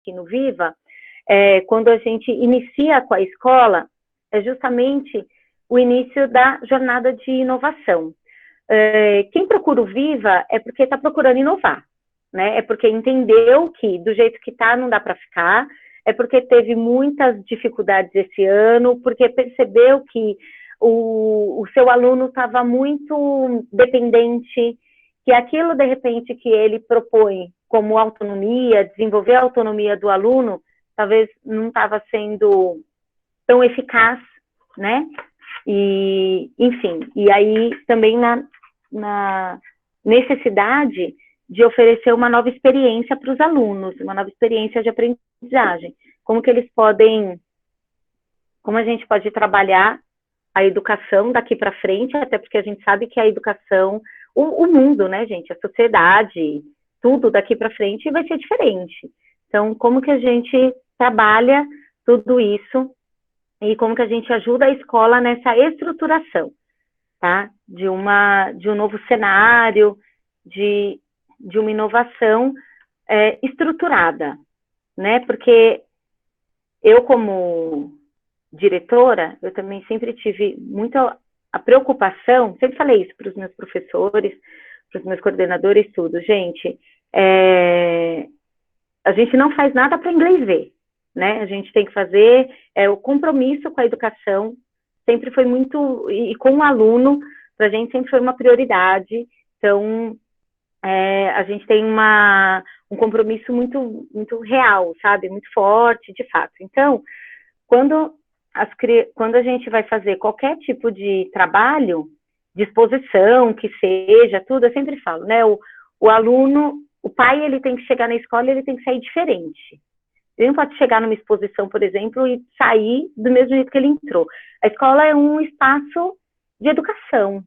aqui no Viva, quando a gente inicia com a escola, é justamente o início da jornada de inovação. Quem procura o Viva é porque está procurando inovar, né? É porque entendeu que do jeito que está não dá para ficar, é porque teve muitas dificuldades esse ano, porque percebeu que o seu aluno estava muito dependente, que aquilo, de repente, que ele propõe como autonomia, desenvolver a autonomia do aluno, talvez não estava sendo tão eficaz, né? E, enfim, e aí também na necessidade de oferecer uma nova experiência para os alunos, uma nova experiência de aprendizagem. Como que eles podem, como a gente pode trabalhar a educação daqui para frente, até porque a gente sabe que a educação, o mundo, né, gente, a sociedade, tudo daqui para frente vai ser diferente. Então, como que a gente trabalha tudo isso e como que a gente ajuda a escola nessa estruturação, tá? De um novo cenário, de uma inovação estruturada, né? Porque eu, como diretora, eu também sempre tive muita a preocupação, sempre falei isso para os meus professores, para os meus coordenadores, tudo. Gente, a gente não faz nada para inglês ver, né? A gente tem que fazer o compromisso com a educação, sempre foi muito, e com o aluno, para a gente sempre foi uma prioridade. Então, a gente tem um compromisso muito, muito real, sabe? Muito forte, de fato. Então, quando a gente vai fazer qualquer tipo de trabalho, de exposição, que seja, tudo, eu sempre falo, né? O aluno, o pai, ele tem que chegar na escola, ele tem que sair diferente. Ele não pode chegar numa exposição, por exemplo, e sair do mesmo jeito que ele entrou. A escola é um espaço de educação.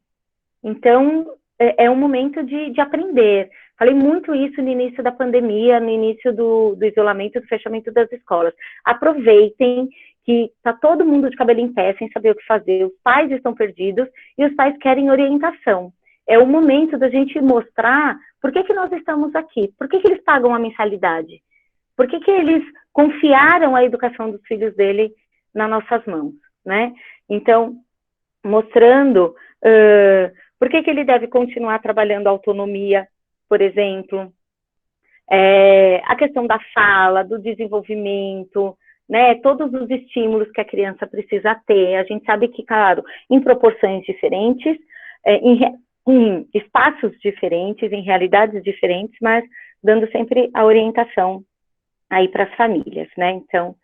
Então, é um momento de aprender. Falei muito isso no início da pandemia, no início do isolamento, do fechamento das escolas. Aproveitem que está todo mundo de cabelo em pé, sem saber o que fazer, os pais estão perdidos e os pais querem orientação. É o momento da gente mostrar por que nós estamos aqui, por que eles pagam a mensalidade, por que eles confiaram a educação dos filhos dele nas nossas mãos, né? Então, mostrando por que ele deve continuar trabalhando a autonomia, por exemplo, a questão da fala, do desenvolvimento, né, todos os estímulos que a criança precisa ter. A gente sabe que, claro, em proporções diferentes, em espaços diferentes, em realidades diferentes, mas dando sempre a orientação aí para as famílias, né? Então,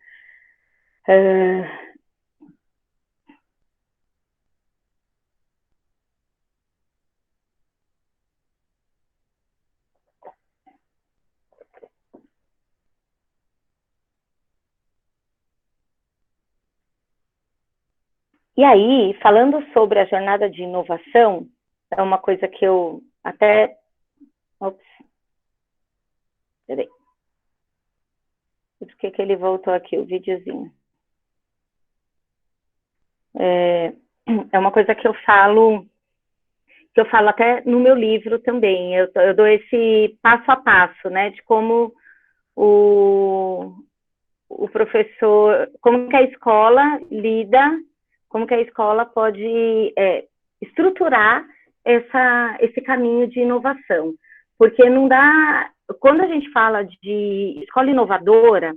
e aí, falando sobre a jornada de inovação, é uma coisa que eu até... Ops. Peraí. Por que ele voltou aqui, o videozinho? É uma coisa que eu falo até no meu livro também. Eu dou esse passo a passo, né, de como o professor, como que a escola lida, como que a escola pode estruturar esse caminho de inovação. Porque não dá... Quando a gente fala de escola inovadora,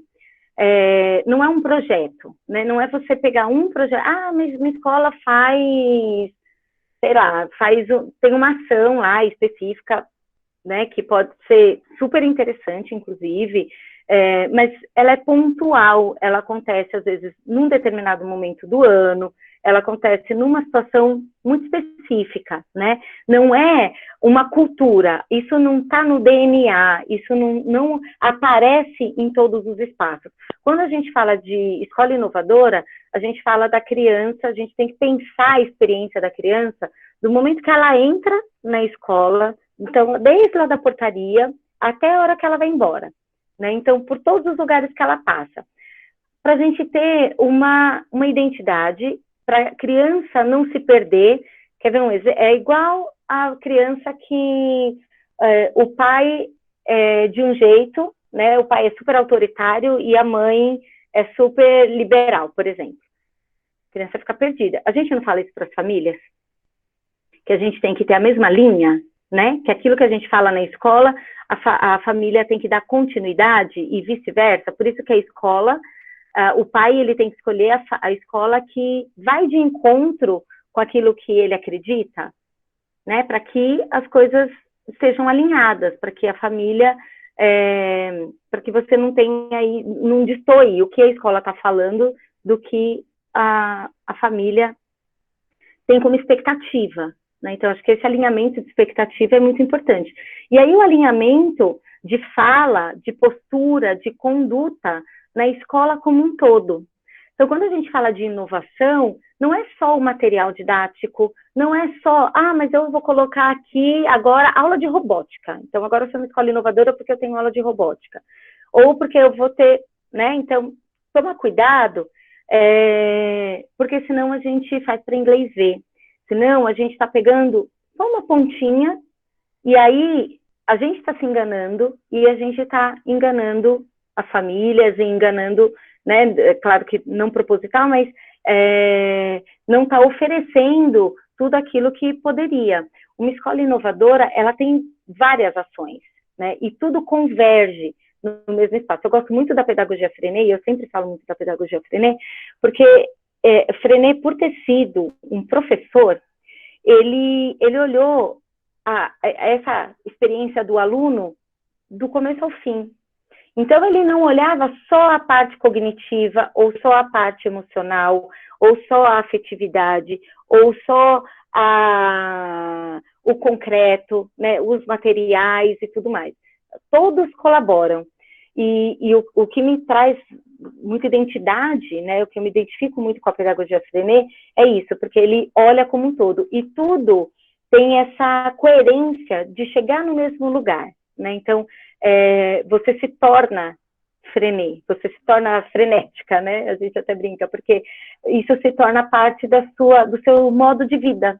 não é um projeto, né? Não é você pegar um projeto, mas minha escola faz, sei lá, tem uma ação lá específica, né, que pode ser super interessante, inclusive, mas ela é pontual, ela acontece, às vezes, num determinado momento do ano, ela acontece numa situação muito específica, né? Não é uma cultura, isso não está no DNA, isso não aparece em todos os espaços. Quando a gente fala de escola inovadora, a gente fala da criança, a gente tem que pensar a experiência da criança do momento que ela entra na escola, então, desde lá da portaria até a hora que ela vai embora, né? Então, por todos os lugares que ela passa. Para a gente ter uma identidade, para a criança não se perder. Quer ver um exemplo? É igual a criança que o pai é de um jeito, né, o pai é super autoritário e a mãe é super liberal, por exemplo. A criança fica perdida. A gente não fala isso para as famílias? Que a gente tem que ter a mesma linha, né? Que aquilo que a gente fala na escola, a família tem que dar continuidade e vice-versa. Por isso que a escola, o pai ele tem que escolher a escola que vai de encontro com aquilo que ele acredita, né? Para que as coisas sejam alinhadas, para que a família, para que você não tenha aí, não destoie o que a escola está falando do que a família tem como expectativa. Né? Então, acho que esse alinhamento de expectativa é muito importante. E aí o alinhamento de fala, de postura, de conduta na escola como um todo. Então, quando a gente fala de inovação, não é só o material didático, não é só, mas eu vou colocar aqui agora aula de robótica. Então, agora eu sou uma escola inovadora porque eu tenho aula de robótica. Ou porque eu vou ter, né? Então, toma cuidado, porque senão a gente faz para inglês ver. Senão a gente está pegando só uma pontinha e aí a gente está se enganando e a gente está enganando as famílias e enganando, né? Claro que não proposital, mas não está oferecendo tudo aquilo que poderia. Uma escola inovadora, ela tem várias ações, né? E tudo converge no mesmo espaço. Eu gosto muito da pedagogia Freinet, e eu sempre falo muito da pedagogia Freinet, porque Freinet, por ter sido um professor, ele olhou essa experiência do aluno do começo ao fim. Então, ele não olhava só a parte cognitiva, ou só a parte emocional, ou só a afetividade, ou só o concreto, né, os materiais e tudo mais. Todos colaboram. E o que me traz muita identidade, né, o que eu me identifico muito com a pedagogia Freinet é isso, porque ele olha como um todo. E tudo tem essa coerência de chegar no mesmo lugar, né? Então, você se torna Freinet, você se torna frenética, né? A gente até brinca, porque isso se torna parte do seu modo de vida,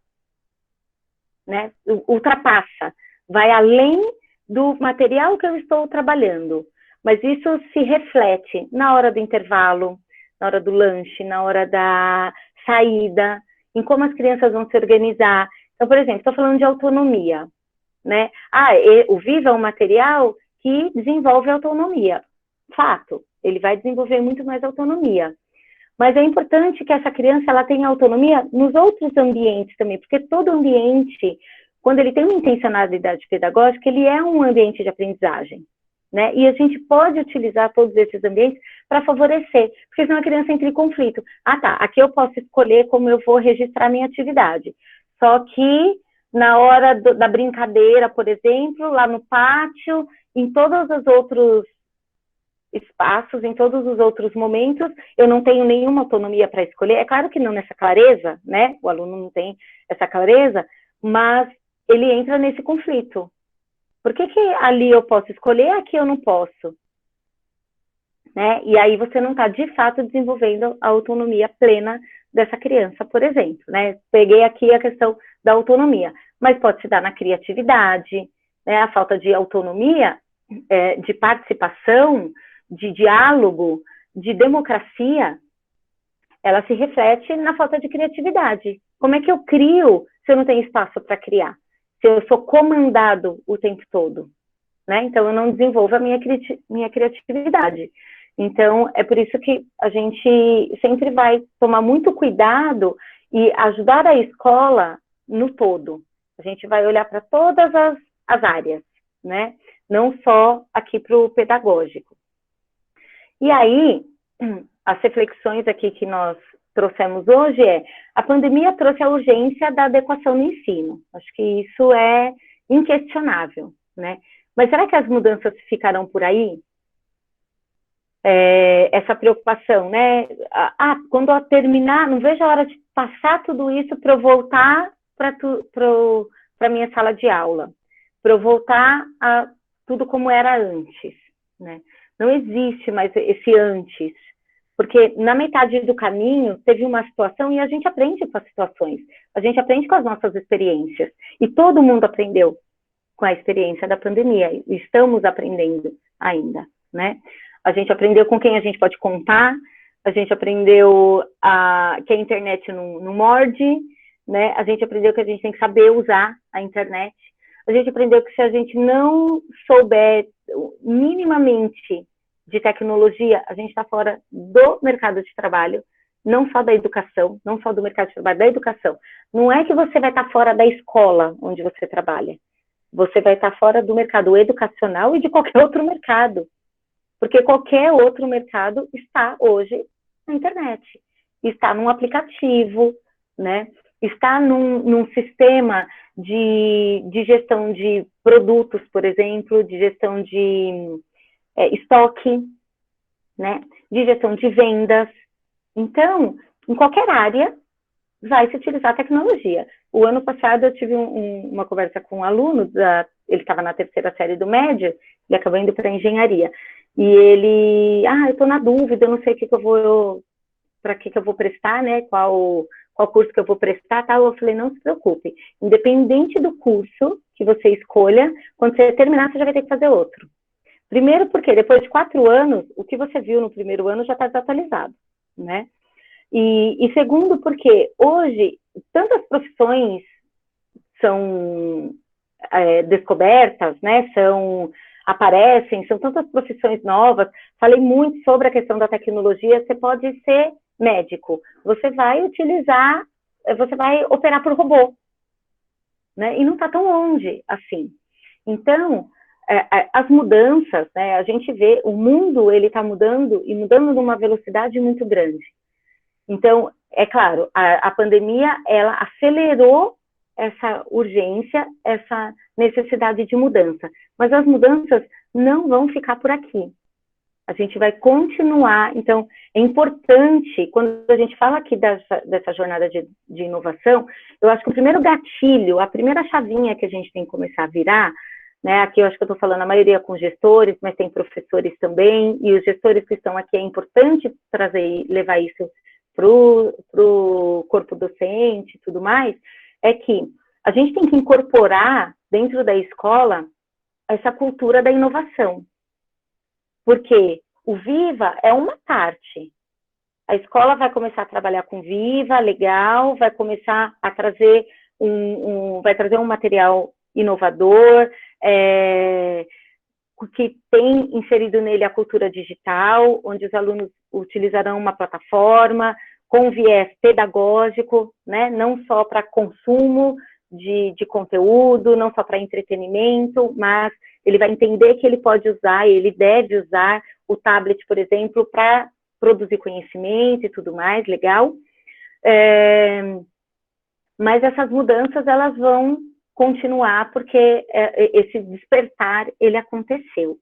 né? Ultrapassa, vai além do material que eu estou trabalhando, mas isso se reflete na hora do intervalo, na hora do lanche, na hora da saída, em como as crianças vão se organizar. Então, por exemplo, estou falando de autonomia, né? O Viva é um material que desenvolve autonomia. Fato, ele vai desenvolver muito mais autonomia. Mas é importante que essa criança ela tenha autonomia nos outros ambientes também, porque todo ambiente, quando ele tem uma intencionalidade pedagógica, ele é um ambiente de aprendizagem, né? E a gente pode utilizar todos esses ambientes para favorecer, porque senão a criança entra em conflito. Aqui eu posso escolher como eu vou registrar minha atividade. Só que na hora da brincadeira, por exemplo, lá no pátio, em todos os outros espaços, em todos os outros momentos, eu não tenho nenhuma autonomia para escolher. É claro que não nessa clareza, né? O aluno não tem essa clareza, mas ele entra nesse conflito. Por que ali eu posso escolher, aqui eu não posso? Né? E aí você não está, de fato, desenvolvendo a autonomia plena dessa criança, por exemplo. Né? Peguei aqui a questão da autonomia, mas pode se dar na criatividade, né? A falta de autonomia, de participação, de diálogo, de democracia, ela se reflete na falta de criatividade. Como é que eu crio se eu não tenho espaço para criar? Se eu sou comandado o tempo todo, né? Então, eu não desenvolvo a minha criatividade. Então, é por isso que a gente sempre vai tomar muito cuidado e ajudar a escola no todo. A gente vai olhar para todas as áreas, né? Não só aqui para o pedagógico. E aí, as reflexões aqui que nós trouxemos hoje a pandemia trouxe a urgência da adequação no ensino. Acho que isso é inquestionável, né? Mas será que as mudanças ficarão por aí? Essa preocupação, né? Quando eu terminar, não vejo a hora de passar tudo isso para eu voltar para a minha sala de aula, para eu voltar a tudo como era antes, né? Não existe mais esse antes, porque na metade do caminho teve uma situação e a gente aprende com as situações, a gente aprende com as nossas experiências, e todo mundo aprendeu com a experiência da pandemia, estamos aprendendo ainda, né? A gente aprendeu com quem a gente pode contar, a gente aprendeu que a internet não morde, né? A gente aprendeu que a gente tem que saber usar a internet. A gente aprendeu que se a gente não souber minimamente de tecnologia, a gente está fora do mercado de trabalho, não só da educação, não só do mercado de trabalho, da educação. Não é que você vai estar fora da escola onde você trabalha. Você vai estar fora do mercado educacional e de qualquer outro mercado. Porque qualquer outro mercado está hoje na internet. Está num aplicativo, né? Está num sistema de gestão de produtos, por exemplo, de gestão de estoque, né? De gestão de vendas. Então, em qualquer área, vai se utilizar a tecnologia. O ano passado eu tive uma conversa com um aluno, ele estava na terceira série do médio, ele acabou indo para a engenharia. E ele, eu estou na dúvida, eu não sei para que eu vou prestar, né? Qual curso que eu vou prestar, tal. Eu falei, não se preocupe, independente do curso que você escolha, quando você terminar, você já vai ter que fazer outro. Primeiro porque depois de 4 anos, o que você viu no primeiro ano já está desatualizado, né? E segundo porque hoje tantas profissões são descobertas, né? Aparecem, são tantas profissões novas. Falei muito sobre a questão da tecnologia. Você pode ser médico, você vai operar por robô, né? E não está tão longe assim. Então, as mudanças, né? A gente vê o mundo, ele está mudando e mudando numa velocidade muito grande. Então, é claro, a pandemia, ela acelerou essa urgência, essa necessidade de mudança. Mas as mudanças não vão ficar por aqui. A gente vai continuar. Então, é importante, quando a gente fala aqui dessa jornada de inovação, eu acho que o primeiro gatilho, a primeira chavinha que a gente tem que começar a virar, né, aqui eu acho que eu estou falando a maioria com gestores, mas tem professores também, e os gestores que estão aqui, é importante levar isso para o corpo docente e tudo mais, é que a gente tem que incorporar dentro da escola essa cultura da inovação. Porque o Viva é uma parte. A escola vai começar a trabalhar com Viva, legal, vai começar a trazer vai trazer um material inovador, que tem inserido nele a cultura digital, onde os alunos utilizarão uma plataforma com viés pedagógico, né? Não só para consumo de conteúdo, não só para entretenimento, mas ele vai entender que ele pode usar, ele deve usar o tablet, por exemplo, para produzir conhecimento e tudo mais, legal. Mas essas mudanças, elas vão continuar, porque esse despertar, ele aconteceu,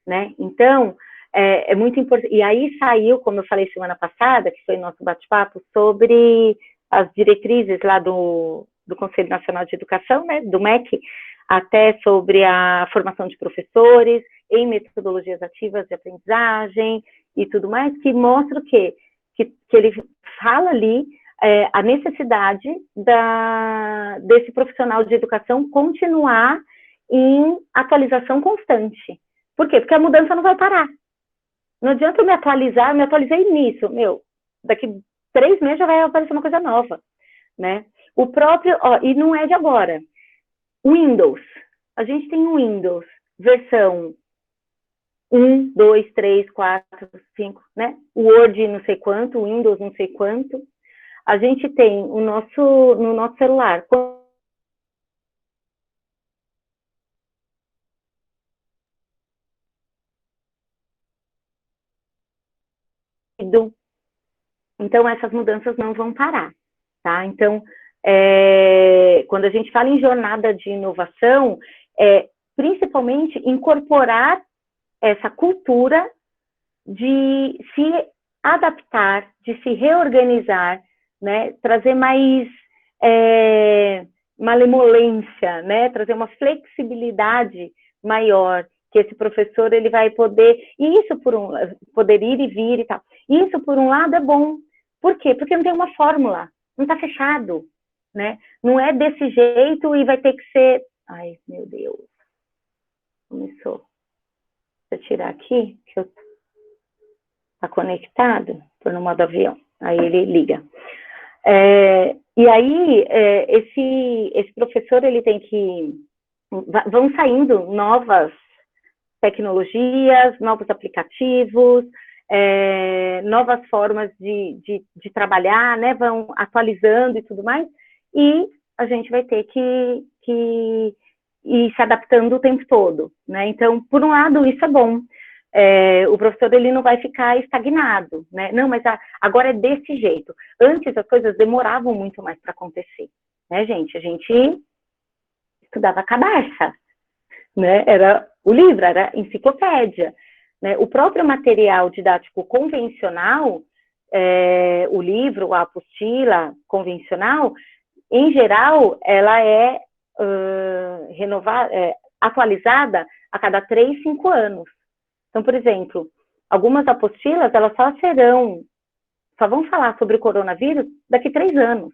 né? Então, é muito importante. E aí saiu, como eu falei semana passada, que foi nosso bate-papo, sobre as diretrizes lá do Conselho Nacional de Educação, né, do MEC, até sobre a formação de professores em metodologias ativas de aprendizagem e tudo mais, que mostra o quê? Que ele fala ali a necessidade desse profissional de educação continuar em atualização constante. Por quê? Porque a mudança não vai parar. Não adianta eu me atualizar, eu me atualizei nisso, daqui 3 meses já vai aparecer uma coisa nova, né? O próprio, e não é de agora, Windows, a gente tem um Windows, versão 1, 2, 3, 4, 5, né? Word não sei quanto, Windows não sei quanto. A gente tem no nosso celular, então essas mudanças não vão parar, tá? Então, quando a gente fala em jornada de inovação, principalmente incorporar essa cultura de se adaptar, de se reorganizar, né? Trazer mais malemolência, né? Trazer uma flexibilidade maior, que esse professor ele vai poder, e isso poder ir e vir e tal. Isso, por um lado, é bom. Por quê? Porque não tem uma fórmula, não está fechado, né? Não é desse jeito e vai ter que ser... Ai, meu Deus. Começou. Deixa eu tirar aqui, que eu tá conectado, estou no modo avião, aí ele liga. E aí, esse professor, ele tem que... Vão saindo novas tecnologias, novos aplicativos, novas formas de trabalhar, né? Vão atualizando e tudo mais, e a gente vai ter que ir se adaptando o tempo todo, né? Então, por um lado, isso é bom. O professor, ele não vai ficar estagnado, né? Não, mas agora é desse jeito. Antes, as coisas demoravam muito mais para acontecer, né, gente? A gente estudava a cabeça, né? Era o livro, era enciclopédia, né? O próprio material didático convencional, o livro, a apostila convencional, em geral, ela é atualizada a cada 3, 5 anos. Então, por exemplo, algumas apostilas, elas só vão falar sobre o coronavírus daqui a 3 anos,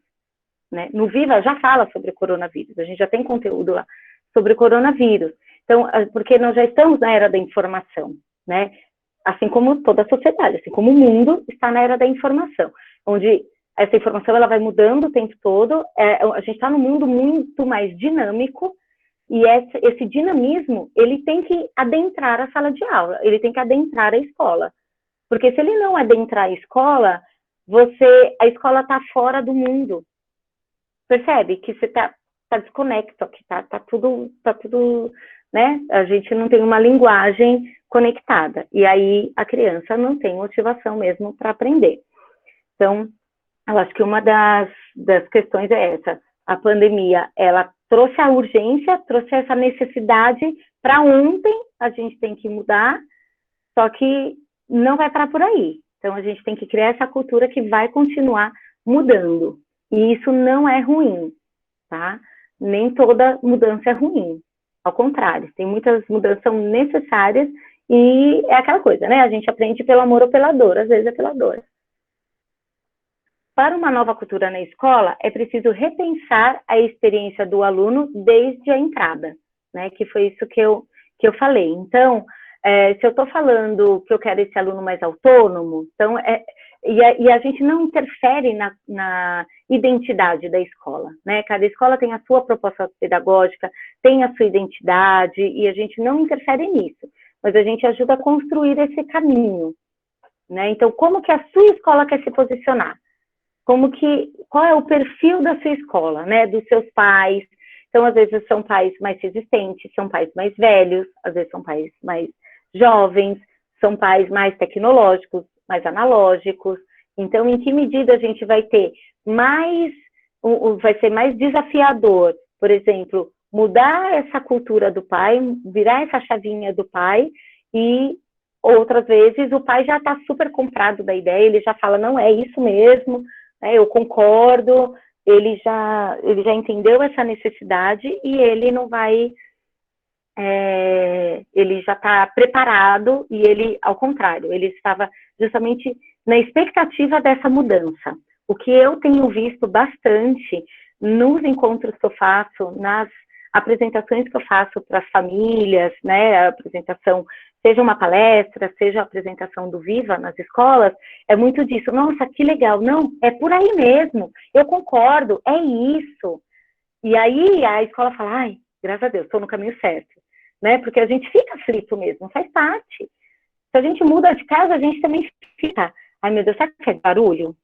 né? No Viva já fala sobre o coronavírus, a gente já tem conteúdo lá sobre o coronavírus. Então, porque nós já estamos na era da informação, né? Assim como toda a sociedade, assim como o mundo está na era da informação, onde essa informação ela vai mudando o tempo todo, a gente está num mundo muito mais dinâmico, e esse dinamismo, ele tem que adentrar a sala de aula, ele tem que adentrar a escola. Porque se ele não adentrar a escola, a escola está fora do mundo. Percebe que você está desconecto aqui, tá tudo, né? A gente não tem uma linguagem conectada. E aí a criança não tem motivação mesmo para aprender. Então, eu acho que uma das questões é essa. A pandemia, ela trouxe a urgência, trouxe essa necessidade para ontem, a gente tem que mudar, só que não vai parar por aí. Então, a gente tem que criar essa cultura que vai continuar mudando. E isso não é ruim, tá? Nem toda mudança é ruim. Ao contrário, tem muitas mudanças que são necessárias e é aquela coisa, né? A gente aprende pelo amor ou pela dor, às vezes é pela dor. Para uma nova cultura na escola, é preciso repensar a experiência do aluno desde a entrada, né? Que foi isso que eu falei. Então, se eu estou falando que eu quero esse aluno mais autônomo, então, e a gente não interfere na identidade da escola, né? Cada escola tem a sua proposta pedagógica, tem a sua identidade, e a gente não interfere nisso, mas a gente ajuda a construir esse caminho, né? Então, como que a sua escola quer se posicionar? Qual é o perfil da sua escola, né? Dos seus pais. Então, às vezes, são pais mais resistentes, são pais mais velhos, às vezes são pais mais jovens, são pais mais tecnológicos, mais analógicos. Então, em que medida a gente vai ter vai ser mais desafiador, por exemplo, mudar essa cultura do pai, virar essa chavinha do pai, e outras vezes o pai já está super comprado da ideia, ele já fala, não, é isso mesmo, né, eu concordo, ele já entendeu essa necessidade e ele não vai... ele já está preparado e ele, ao contrário, ele estava justamente na expectativa dessa mudança. O que eu tenho visto bastante nos encontros que eu faço, nas apresentações que eu faço para as famílias, né, a apresentação, seja uma palestra, seja a apresentação do Viva nas escolas, é muito disso. Nossa, que legal. Não, é por aí mesmo. Eu concordo, é isso. E aí a escola fala, ai, graças a Deus, estou no caminho certo. Né? Porque a gente fica aflito mesmo, faz parte. Se a gente muda de casa, a gente também fica, ai meu Deus, será que faz barulho?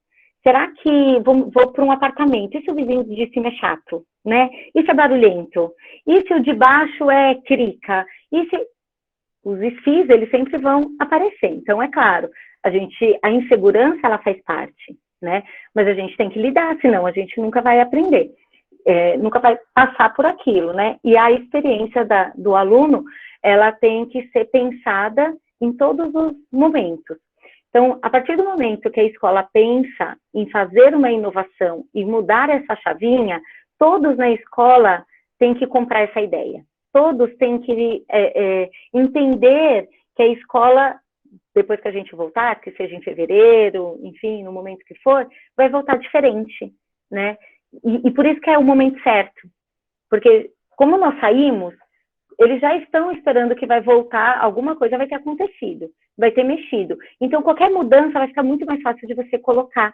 Será que vou para um apartamento? E se o vizinho de cima é chato? Né? E se é barulhento? E se o de baixo é crica? E se... Os esfis, eles sempre vão aparecer. Então, é claro, a insegurança, ela faz parte, né? Mas a gente tem que lidar, senão a gente nunca vai aprender. Nunca vai passar por aquilo, né? E a experiência do aluno, ela tem que ser pensada em todos os momentos. Então, a partir do momento que a escola pensa em fazer uma inovação e mudar essa chavinha, todos na escola têm que comprar essa ideia. Todos têm que entender que a escola, depois que a gente voltar, que seja em fevereiro, enfim, no momento que for, vai voltar diferente, né? E por isso que é o momento certo. Porque como nós saímos, eles já estão esperando que vai voltar, alguma coisa vai ter acontecido, vai ter mexido. Então, qualquer mudança vai ficar muito mais fácil de você colocar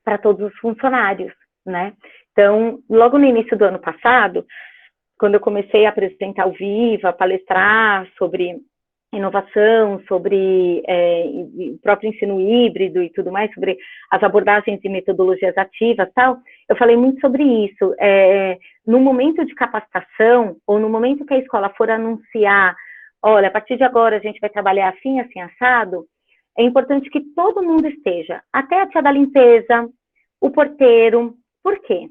para todos os funcionários, né? Então, logo no início do ano passado, quando eu comecei a apresentar o Viva, palestrar sobre inovação, sobre o próprio ensino híbrido e tudo mais, sobre as abordagens e metodologias ativas, tal, eu falei muito sobre isso. No momento de capacitação, ou no momento que a escola for anunciar, olha, a partir de agora a gente vai trabalhar assim, assim, assado, é importante que todo mundo esteja, até a tia da limpeza, o porteiro. Por quê?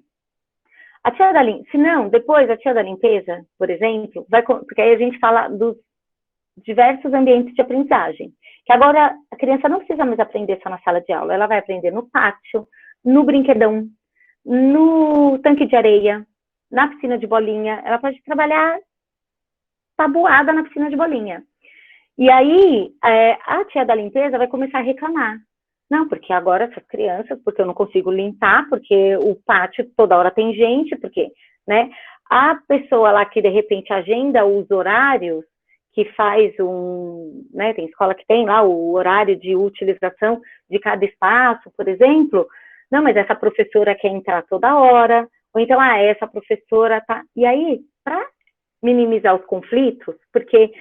A tia da limpeza, se não, depois a tia da limpeza, por exemplo, porque aí a gente fala dos diversos ambientes de aprendizagem, que agora a criança não precisa mais aprender só na sala de aula, ela vai aprender no pátio, no brinquedão, no tanque de areia, na piscina de bolinha, ela pode trabalhar tabuada na piscina de bolinha. E aí, a tia da limpeza vai começar a reclamar. Não, porque agora essas crianças, porque eu não consigo limpar, porque o pátio toda hora tem gente, porque, né? A pessoa lá que, de repente, agenda os horários, que faz né, tem escola que tem lá o horário de utilização de cada espaço, por exemplo, não, mas essa professora quer entrar toda hora, ou então, essa professora tá... E aí, para minimizar os conflitos, porque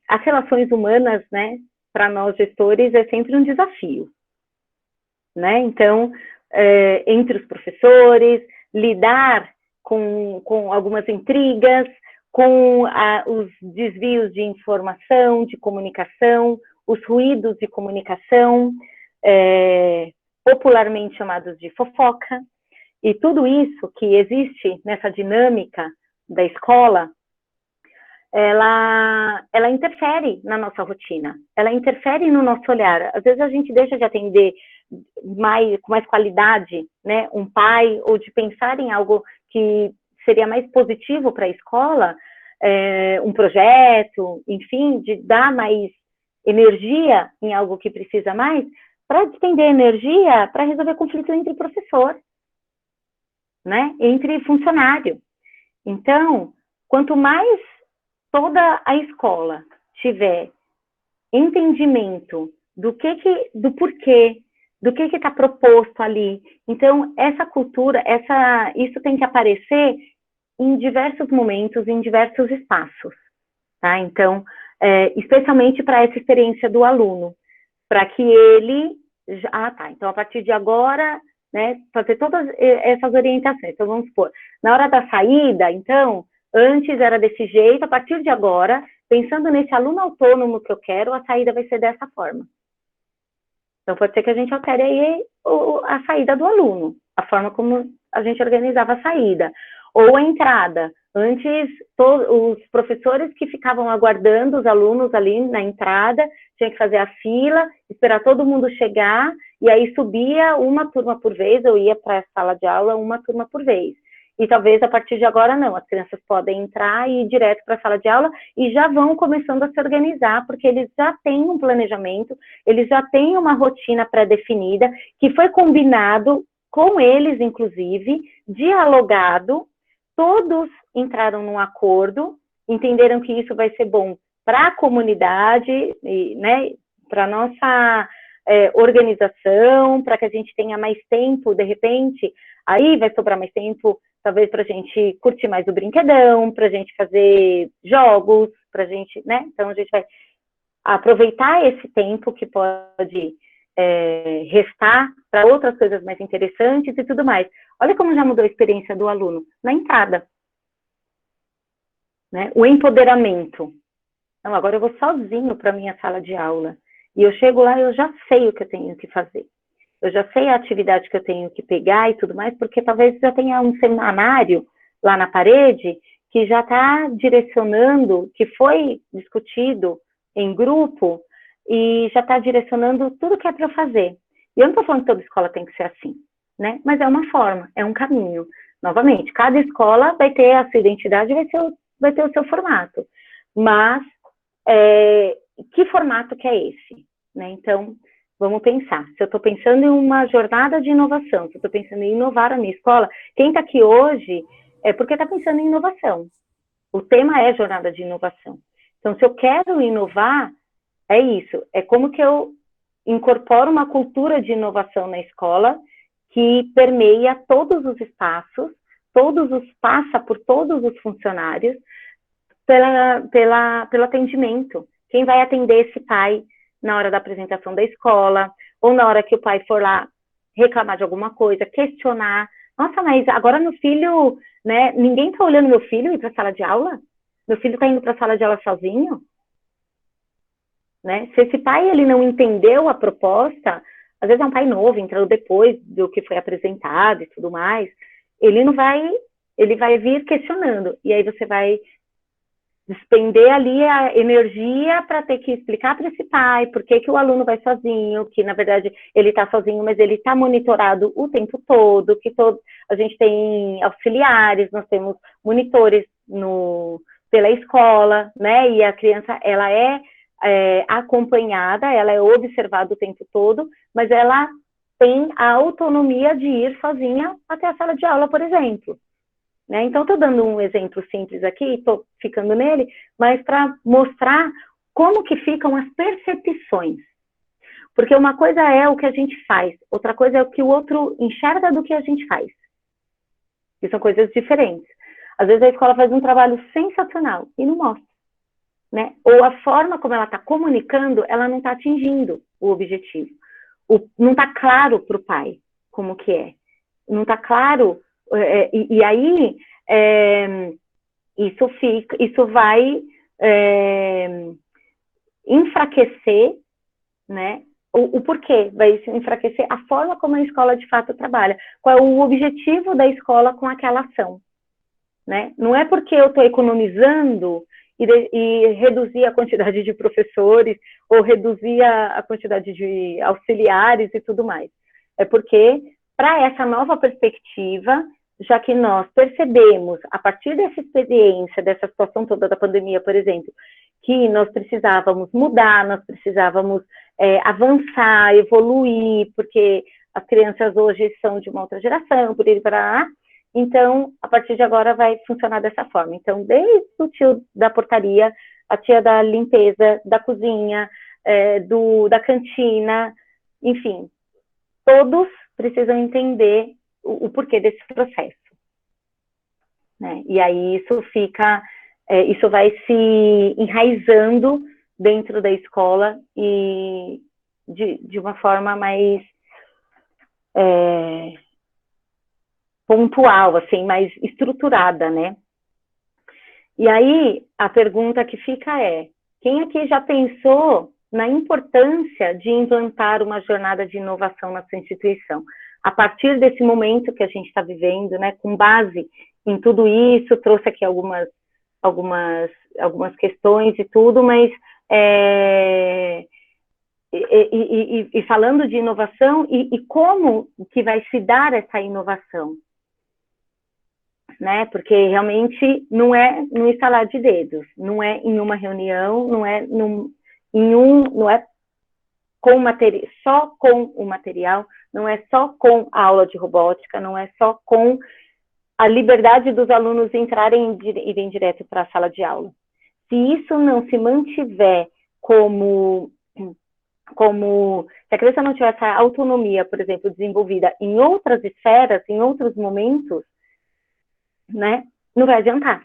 as relações humanas, né, para nós gestores, é sempre um desafio, né? Então, entre os professores, lidar com algumas intrigas, com os desvios de informação, de comunicação, os ruídos de comunicação, popularmente chamados de fofoca, e tudo isso que existe nessa dinâmica da escola, ela interfere na nossa rotina, ela interfere no nosso olhar. Às vezes a gente deixa de atender com mais qualidade, né, um pai, ou de pensar em algo que seria mais positivo para a escola, um projeto, enfim, de dar mais energia em algo que precisa mais, para despender energia para resolver conflito entre professor, né, entre funcionário. Então, quanto mais toda a escola tiver entendimento do porquê, do que está proposto ali, então essa cultura, isso tem que aparecer em diversos momentos, em diversos espaços, tá? Então, especialmente para essa experiência do aluno, para que ele, então a partir de agora, né, fazer todas essas orientações. Então, vamos supor, na hora da saída, então, antes era desse jeito, a partir de agora, pensando nesse aluno autônomo que eu quero, a saída vai ser dessa forma. Então, pode ser que a gente altere aí a saída do aluno, a forma como a gente organizava a saída. Ou a entrada. Antes, os professores que ficavam aguardando os alunos ali na entrada, tinha que fazer a fila, esperar todo mundo chegar, e aí subia uma turma por vez, eu ia para a sala de aula uma turma por vez. E talvez a partir de agora não, as crianças podem entrar e ir direto para a sala de aula e já vão começando a se organizar, porque eles já têm um planejamento, eles já têm uma rotina pré-definida, que foi combinado com eles, inclusive, dialogado, todos entraram num acordo, entenderam que isso vai ser bom para a comunidade, né, para a nossa organização, para que a gente tenha mais tempo, de repente, aí vai sobrar mais tempo, talvez para a gente curtir mais o brinquedão, para a gente fazer jogos, para a gente, né, então a gente vai aproveitar esse tempo que pode restar para outras coisas mais interessantes e tudo mais. Olha como já mudou a experiência do aluno na entrada, né? O empoderamento. Então, agora eu vou sozinho para a minha sala de aula. E eu chego lá e eu já sei o que eu tenho que fazer. Eu já sei a atividade que eu tenho que pegar e tudo mais, porque talvez já tenha um semanário lá na parede que já está direcionando, que foi discutido em grupo, e já está direcionando tudo que é para eu fazer. E eu não estou falando que toda escola tem que ser assim, né? Mas é uma forma, é um caminho. Novamente, cada escola vai ter a sua identidade, vai ter o seu formato. Mas, que formato que é esse? Né? Então, vamos pensar. Se eu estou pensando em uma jornada de inovação, se eu estou pensando em inovar a minha escola, quem está aqui hoje é porque está pensando em inovação. O tema é jornada de inovação. Então, se eu quero inovar, é isso. É como que eu incorporo uma cultura de inovação na escola que permeia todos os espaços, passa por todos os funcionários, pelo atendimento. Quem vai atender esse pai na hora da apresentação da escola, ou na hora que o pai for lá reclamar de alguma coisa, questionar. Nossa, mas agora meu filho, né? Ninguém está olhando meu filho ir para a sala de aula? Meu filho está indo para a sala de aula sozinho? Né? Se esse pai ele não entendeu a proposta, às vezes é um pai novo, entrando depois do que foi apresentado e tudo mais, ele vai vir questionando, e aí você vai despender ali a energia para ter que explicar para esse pai por que o aluno vai sozinho, que na verdade ele está sozinho, mas ele está monitorado o tempo todo, a gente tem auxiliares, nós temos monitores pela escola, né? E a criança ela é acompanhada, ela é observada o tempo todo, mas ela tem a autonomia de ir sozinha até a sala de aula, por exemplo. Né? Então, estou dando um exemplo simples aqui, estou ficando nele, mas para mostrar como que ficam as percepções. Porque uma coisa é o que a gente faz, outra coisa é o que o outro enxerga do que a gente faz. E são coisas diferentes. Às vezes a escola faz um trabalho sensacional e não mostra. Né? Ou a forma como ela está comunicando, ela não está atingindo o objetivo. Não está claro para o pai como que é. Não está claro... E aí, isso vai enfraquecer, né? O porquê? Vai enfraquecer a forma como a escola de fato trabalha. Qual é o objetivo da escola com aquela ação? Né? Não é porque eu estou economizando e reduzir a quantidade de professores ou reduzir a quantidade de auxiliares e tudo mais. É porque, para essa nova perspectiva, já que nós percebemos, a partir dessa experiência, dessa situação toda da pandemia, por exemplo, que nós precisávamos mudar, nós precisávamos avançar, evoluir, porque as crianças hoje são de uma outra geração, por aí para. Então, a partir de agora vai funcionar dessa forma. Então, desde o tio da portaria, a tia da limpeza, da cozinha, da cantina, enfim, todos precisam entender o porquê desse processo. Né? E aí isso vai se enraizando dentro da escola e de uma forma mais pontual, assim, mais estruturada, né? E aí, a pergunta que fica é, quem aqui já pensou na importância de implantar uma jornada de inovação na sua instituição? A partir desse momento que a gente está vivendo, né, com base em tudo isso, trouxe aqui algumas questões e tudo, mas e falando de inovação e como que vai se dar essa inovação, né? Porque realmente não é no estalar de dedos, não é em uma reunião, não é só com o material, não é só com a aula de robótica, não é só com a liberdade dos alunos entrarem e irem direto para a sala de aula. Se isso não se mantiver se a criança não tiver essa autonomia, por exemplo, desenvolvida em outras esferas, em outros momentos, né, não vai adiantar.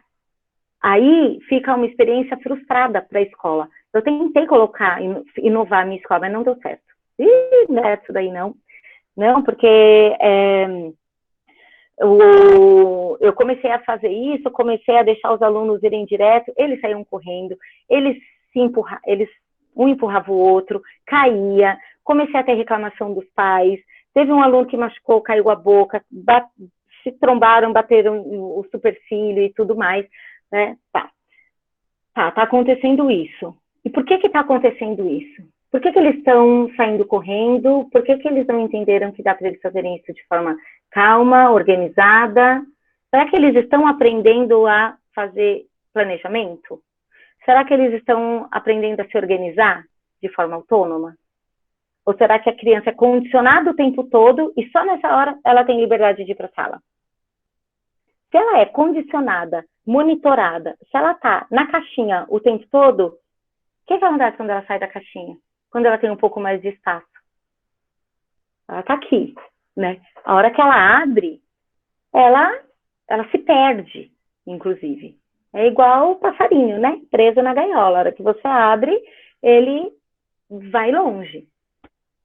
Aí fica uma experiência frustrada para a escola. Eu tentei inovar a minha escola, mas não deu certo. Não é isso daí, não. Não, porque eu comecei a fazer isso, comecei a deixar os alunos irem direto, eles saíam correndo, um empurrava o outro, caía, comecei a ter reclamação dos pais, teve um aluno que machucou, caiu a boca, se trombaram, bateram o supercílio e tudo mais, né? Tá acontecendo isso. E por que está acontecendo isso? Por que eles estão saindo correndo? Por que eles não entenderam que dá para eles fazerem isso de forma calma, organizada? Será que eles estão aprendendo a fazer planejamento? Será que eles estão aprendendo a se organizar de forma autônoma? Ou será que a criança é condicionada o tempo todo e só nessa hora ela tem liberdade de ir para a sala? Se ela é condicionada monitorada. Se ela está na caixinha o tempo todo, o que acontece quando ela sai da caixinha? Quando ela tem um pouco mais de espaço? Ela está aqui, né? A hora que ela abre, ela se perde, inclusive. É igual o passarinho, né? Preso na gaiola. A hora que você abre, ele vai longe,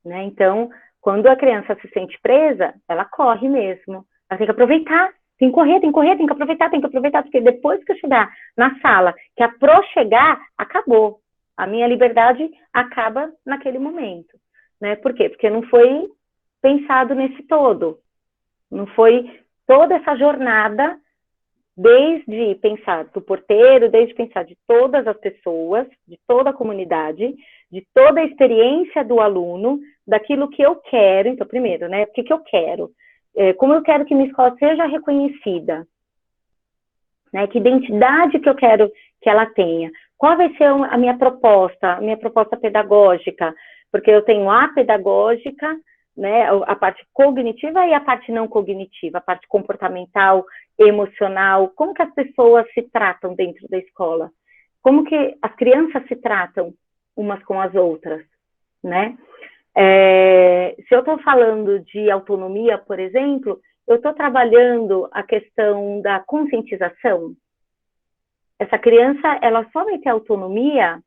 né? Então, quando a criança se sente presa, ela corre mesmo. Ela tem que aproveitar, tem que correr, tem que correr, tem que aproveitar, porque depois que eu chegar na sala, que a pro chegar, acabou. A minha liberdade acaba naquele momento, né? Por quê? Porque não foi pensado nesse todo. Não foi toda essa jornada, desde pensar do porteiro, desde pensar de todas as pessoas, de toda a comunidade, de toda a experiência do aluno, daquilo que eu quero. Então, primeiro, né, o que eu quero? Como eu quero que minha escola seja reconhecida? Né, que identidade que eu quero que ela tenha? Qual vai ser a minha proposta pedagógica? Porque eu tenho a pedagógica, né, a parte cognitiva e a parte não cognitiva, a parte comportamental, emocional. Como que as pessoas se tratam dentro da escola? Como que as crianças se tratam umas com as outras, né? Se eu estou falando de autonomia, por exemplo, eu estou trabalhando a questão da conscientização. Essa criança, ela só vai ter autonomia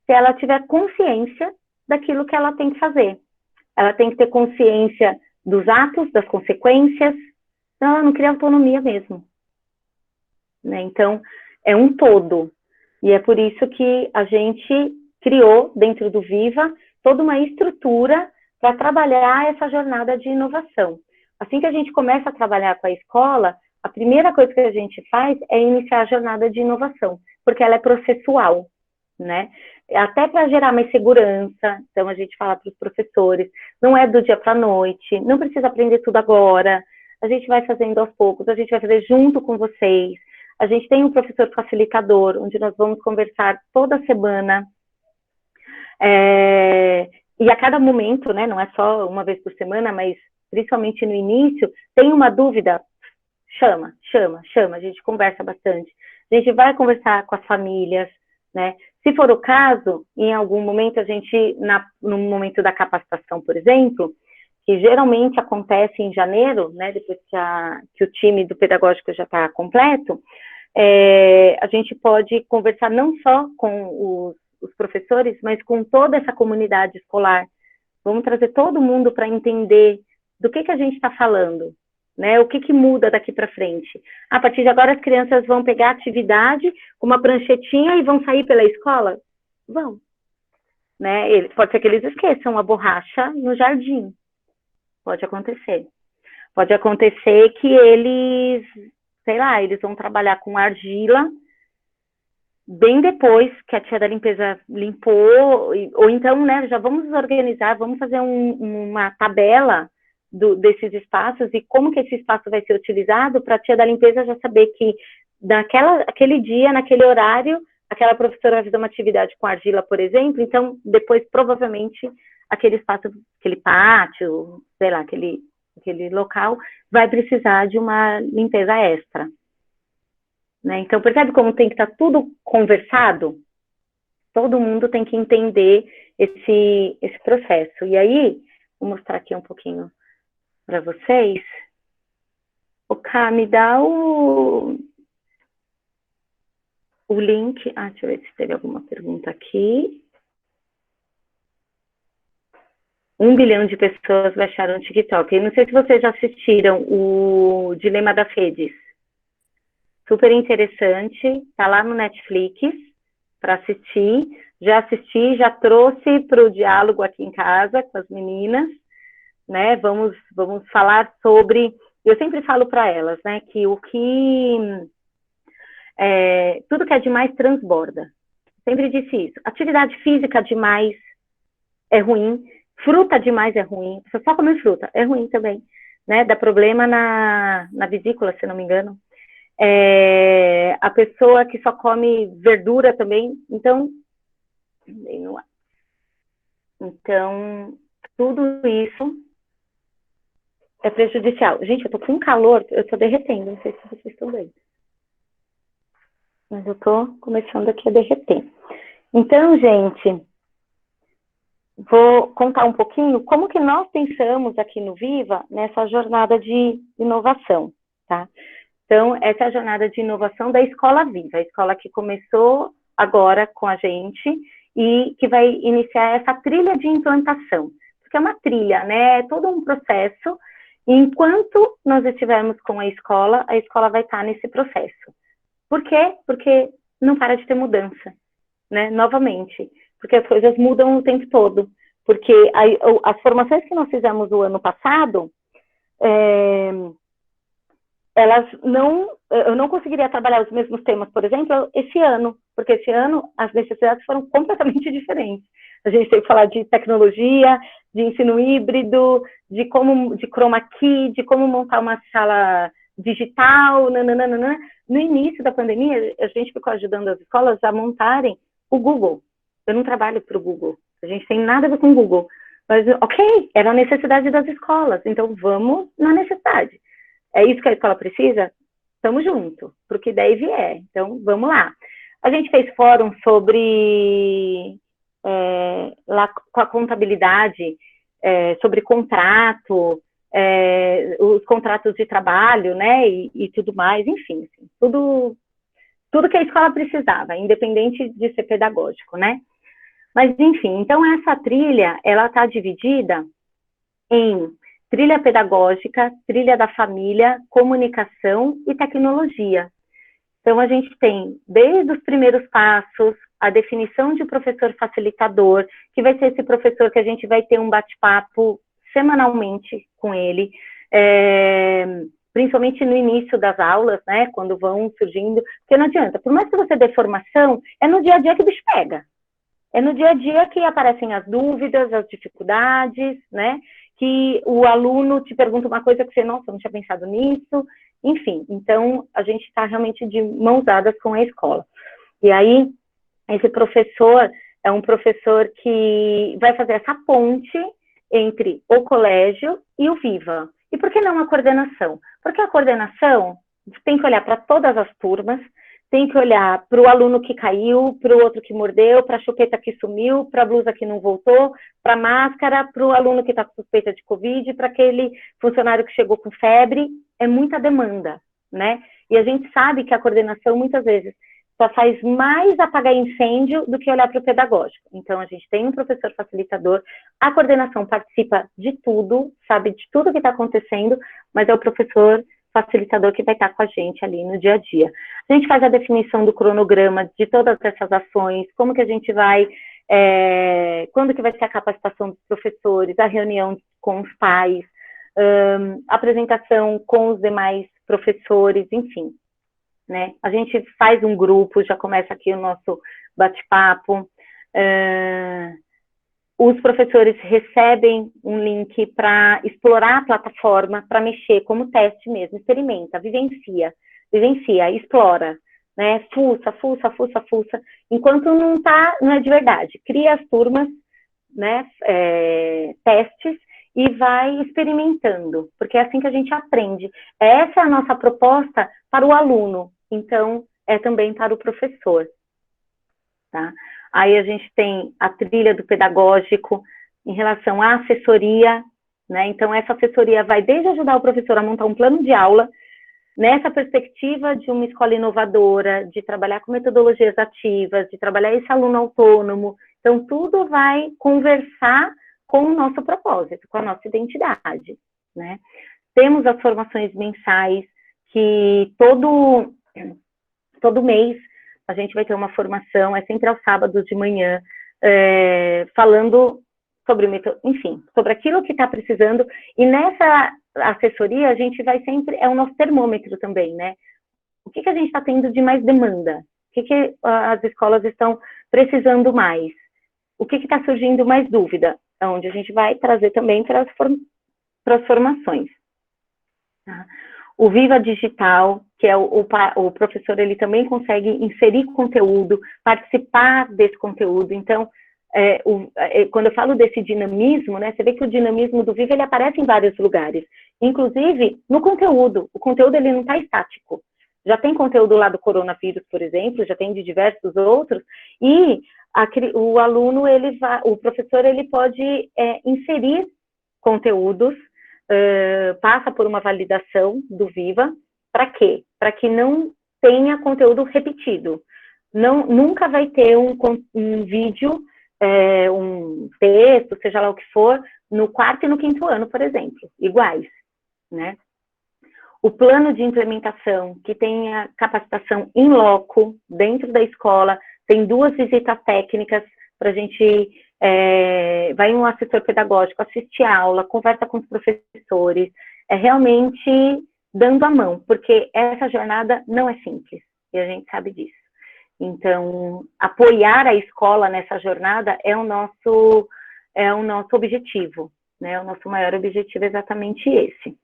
se ela tiver consciência daquilo que ela tem que fazer. Ela tem que ter consciência dos atos, das consequências, senão ela não cria autonomia mesmo, né? Então, é um todo. E é por isso que a gente criou, dentro do Viva, toda uma estrutura para trabalhar essa jornada de inovação. Assim que a gente começa a trabalhar com a escola, a primeira coisa que a gente faz é iniciar a jornada de inovação, porque ela é processual, né? Até para gerar mais segurança. Então a gente fala para os professores, não é do dia para a noite, não precisa aprender tudo agora, a gente vai fazendo aos poucos, a gente vai fazer junto com vocês. A gente tem um professor facilitador, onde nós vamos conversar toda semana, e a cada momento, né, não é só uma vez por semana, mas principalmente no início, tem uma dúvida, chama, a gente conversa bastante. A gente vai conversar com as famílias, né? Se for o caso, em algum momento a gente, no momento da capacitação, por exemplo, que geralmente acontece em janeiro, né, depois que o time do pedagógico já está completo, a gente pode conversar não só com os professores, mas com toda essa comunidade escolar. Vamos trazer todo mundo para entender do que a gente está falando, né? O que muda daqui para frente. A partir de agora, as crianças vão pegar a atividade com uma pranchetinha e vão sair pela escola? Vão. Né? Pode ser que eles esqueçam a borracha no jardim. Pode acontecer. Pode acontecer que eles, sei lá, eles vão trabalhar com argila bem depois que a tia da limpeza limpou, ou então, né, já vamos organizar, vamos fazer uma tabela desses espaços e como que esse espaço vai ser utilizado para a tia da limpeza já saber que aquele dia, naquele horário, aquela professora vai fazer uma atividade com argila, por exemplo, então depois provavelmente aquele espaço, aquele pátio, sei lá, aquele local vai precisar de uma limpeza extra. Né? Então, percebe como tem que estar tudo conversado? Todo mundo tem que entender esse processo. E aí, vou mostrar aqui um pouquinho para vocês. O Cá, me dá o link. Deixa eu ver se teve alguma pergunta aqui. 1 bilhão de pessoas baixaram o TikTok. Eu não sei se vocês já assistiram o Dilema das Redes. Super interessante, tá lá no Netflix para assistir. Já assisti, já trouxe para o diálogo aqui em casa com as meninas, né? Vamos falar sobre. Eu sempre falo para elas, né, que tudo que é demais transborda. Sempre disse isso. Atividade física demais é ruim, fruta demais é ruim. Você só comer fruta é ruim também, né? Dá problema na vesícula, se não me engano. A pessoa que só come verdura também, então, tudo isso é prejudicial. Gente, eu tô com calor, eu tô derretendo, não sei se vocês estão vendo. Mas eu estou começando aqui a derreter. Então, gente, vou contar um pouquinho como que nós pensamos aqui no Viva nessa jornada de inovação, tá? Então, essa é a jornada de inovação da Escola Viva, a escola que começou agora com a gente e que vai iniciar essa trilha de implantação. Porque é uma trilha, né? É todo um processo. E enquanto nós estivermos com a escola vai estar nesse processo. Por quê? Porque não para de ter mudança, né? Novamente, porque as coisas mudam o tempo todo. Porque as formações que nós fizemos o ano passado, eu não conseguiria trabalhar os mesmos temas, por exemplo, esse ano, porque esse ano as necessidades foram completamente diferentes. A gente teve que falar de tecnologia, de ensino híbrido, de chroma key, de como montar uma sala digital, nananana. No início da pandemia, a gente ficou ajudando as escolas a montarem o Google. Eu não trabalho para o Google, a gente tem nada a ver com o Google. Mas, ok, era a necessidade das escolas, então vamos na necessidade. É isso que a escola precisa? Estamos juntos, para o que der e vier. Então, vamos lá. A gente fez fórum sobre lá com a contabilidade, sobre contrato, os contratos de trabalho, né, e tudo mais, enfim, assim, tudo que a escola precisava, independente de ser pedagógico, né? Mas, enfim, então essa trilha, ela está dividida em trilha pedagógica, trilha da família, comunicação e tecnologia. Então, a gente tem, desde os primeiros passos, a definição de um professor facilitador, que vai ser esse professor que a gente vai ter um bate-papo semanalmente com ele, principalmente no início das aulas, né, quando vão surgindo, porque não adianta, por mais que você dê formação, é no dia a dia que o bicho pega. É no dia a dia que aparecem as dúvidas, as dificuldades, né, que o aluno te pergunta uma coisa que você, nossa, não tinha pensado nisso, enfim, então a gente está realmente de mãos dadas com a escola. E aí, esse professor é um professor que vai fazer essa ponte entre o colégio e o Viva. E por que não a coordenação? Porque a coordenação tem que olhar para todas as turmas, tem que olhar para o aluno que caiu, para o outro que mordeu, para a chupeta que sumiu, para a blusa que não voltou, para a máscara, para o aluno que está com suspeita de Covid, para aquele funcionário que chegou com febre. É muita demanda, né? E a gente sabe que a coordenação, muitas vezes, só faz mais apagar incêndio do que olhar para o pedagógico. Então, a gente tem um professor facilitador, a coordenação participa de tudo, sabe de tudo que está acontecendo, mas é o professor facilitador que vai estar com a gente ali no dia a dia. A gente faz a definição do cronograma de todas essas ações, como que a gente vai, quando que vai ser a capacitação dos professores, a reunião com os pais, a apresentação com os demais professores, enfim, né? A gente faz um grupo, já começa aqui o nosso bate-papo, os professores recebem um link para explorar a plataforma, para mexer como teste mesmo, experimenta, vivencia, explora, né? Fuça, enquanto não é de verdade. Cria as turmas, né? Testes e vai experimentando, porque é assim que a gente aprende. Essa é a nossa proposta para o aluno, então é também para o professor, tá? Aí a gente tem a trilha do pedagógico em relação à assessoria, né? Então, essa assessoria vai desde ajudar o professor a montar um plano de aula, nessa perspectiva de uma escola inovadora, de trabalhar com metodologias ativas, de trabalhar esse aluno autônomo. Então, tudo vai conversar com o nosso propósito, com a nossa identidade, né? Temos as formações mensais, que todo mês a gente vai ter uma formação, é sempre aos sábados de manhã, falando sobre, enfim, sobre aquilo que está precisando, e nessa assessoria a gente vai sempre, é o nosso termômetro também, né? O que a gente está tendo de mais demanda? O que as escolas estão precisando mais? O que está surgindo mais dúvida? Onde a gente vai trazer também para as formações. Tá? O Viva Digital, que é o professor, ele também consegue inserir conteúdo, participar desse conteúdo. Então, quando eu falo desse dinamismo, né, você vê que o dinamismo do Viva, ele aparece em vários lugares, inclusive no conteúdo. O conteúdo, ele não está estático. já tem conteúdo lá do coronavírus, por exemplo, já tem de diversos outros, e o aluno, o professor, ele pode inserir conteúdos, passa por uma validação do Viva, para quê? Para que não tenha conteúdo repetido. Nunca vai ter um vídeo, um texto, seja lá o que for, no 4º e no 5º ano, por exemplo, iguais, né? O plano de implementação, que tem a capacitação in loco, dentro da escola, tem 2 visitas técnicas para a gente, vai um assessor pedagógico, assistir a aula, conversa com os professores, realmente dando a mão, porque essa jornada não é simples, e a gente sabe disso. Então, apoiar a escola nessa jornada é o nosso objetivo, né? O nosso maior objetivo é exatamente esse.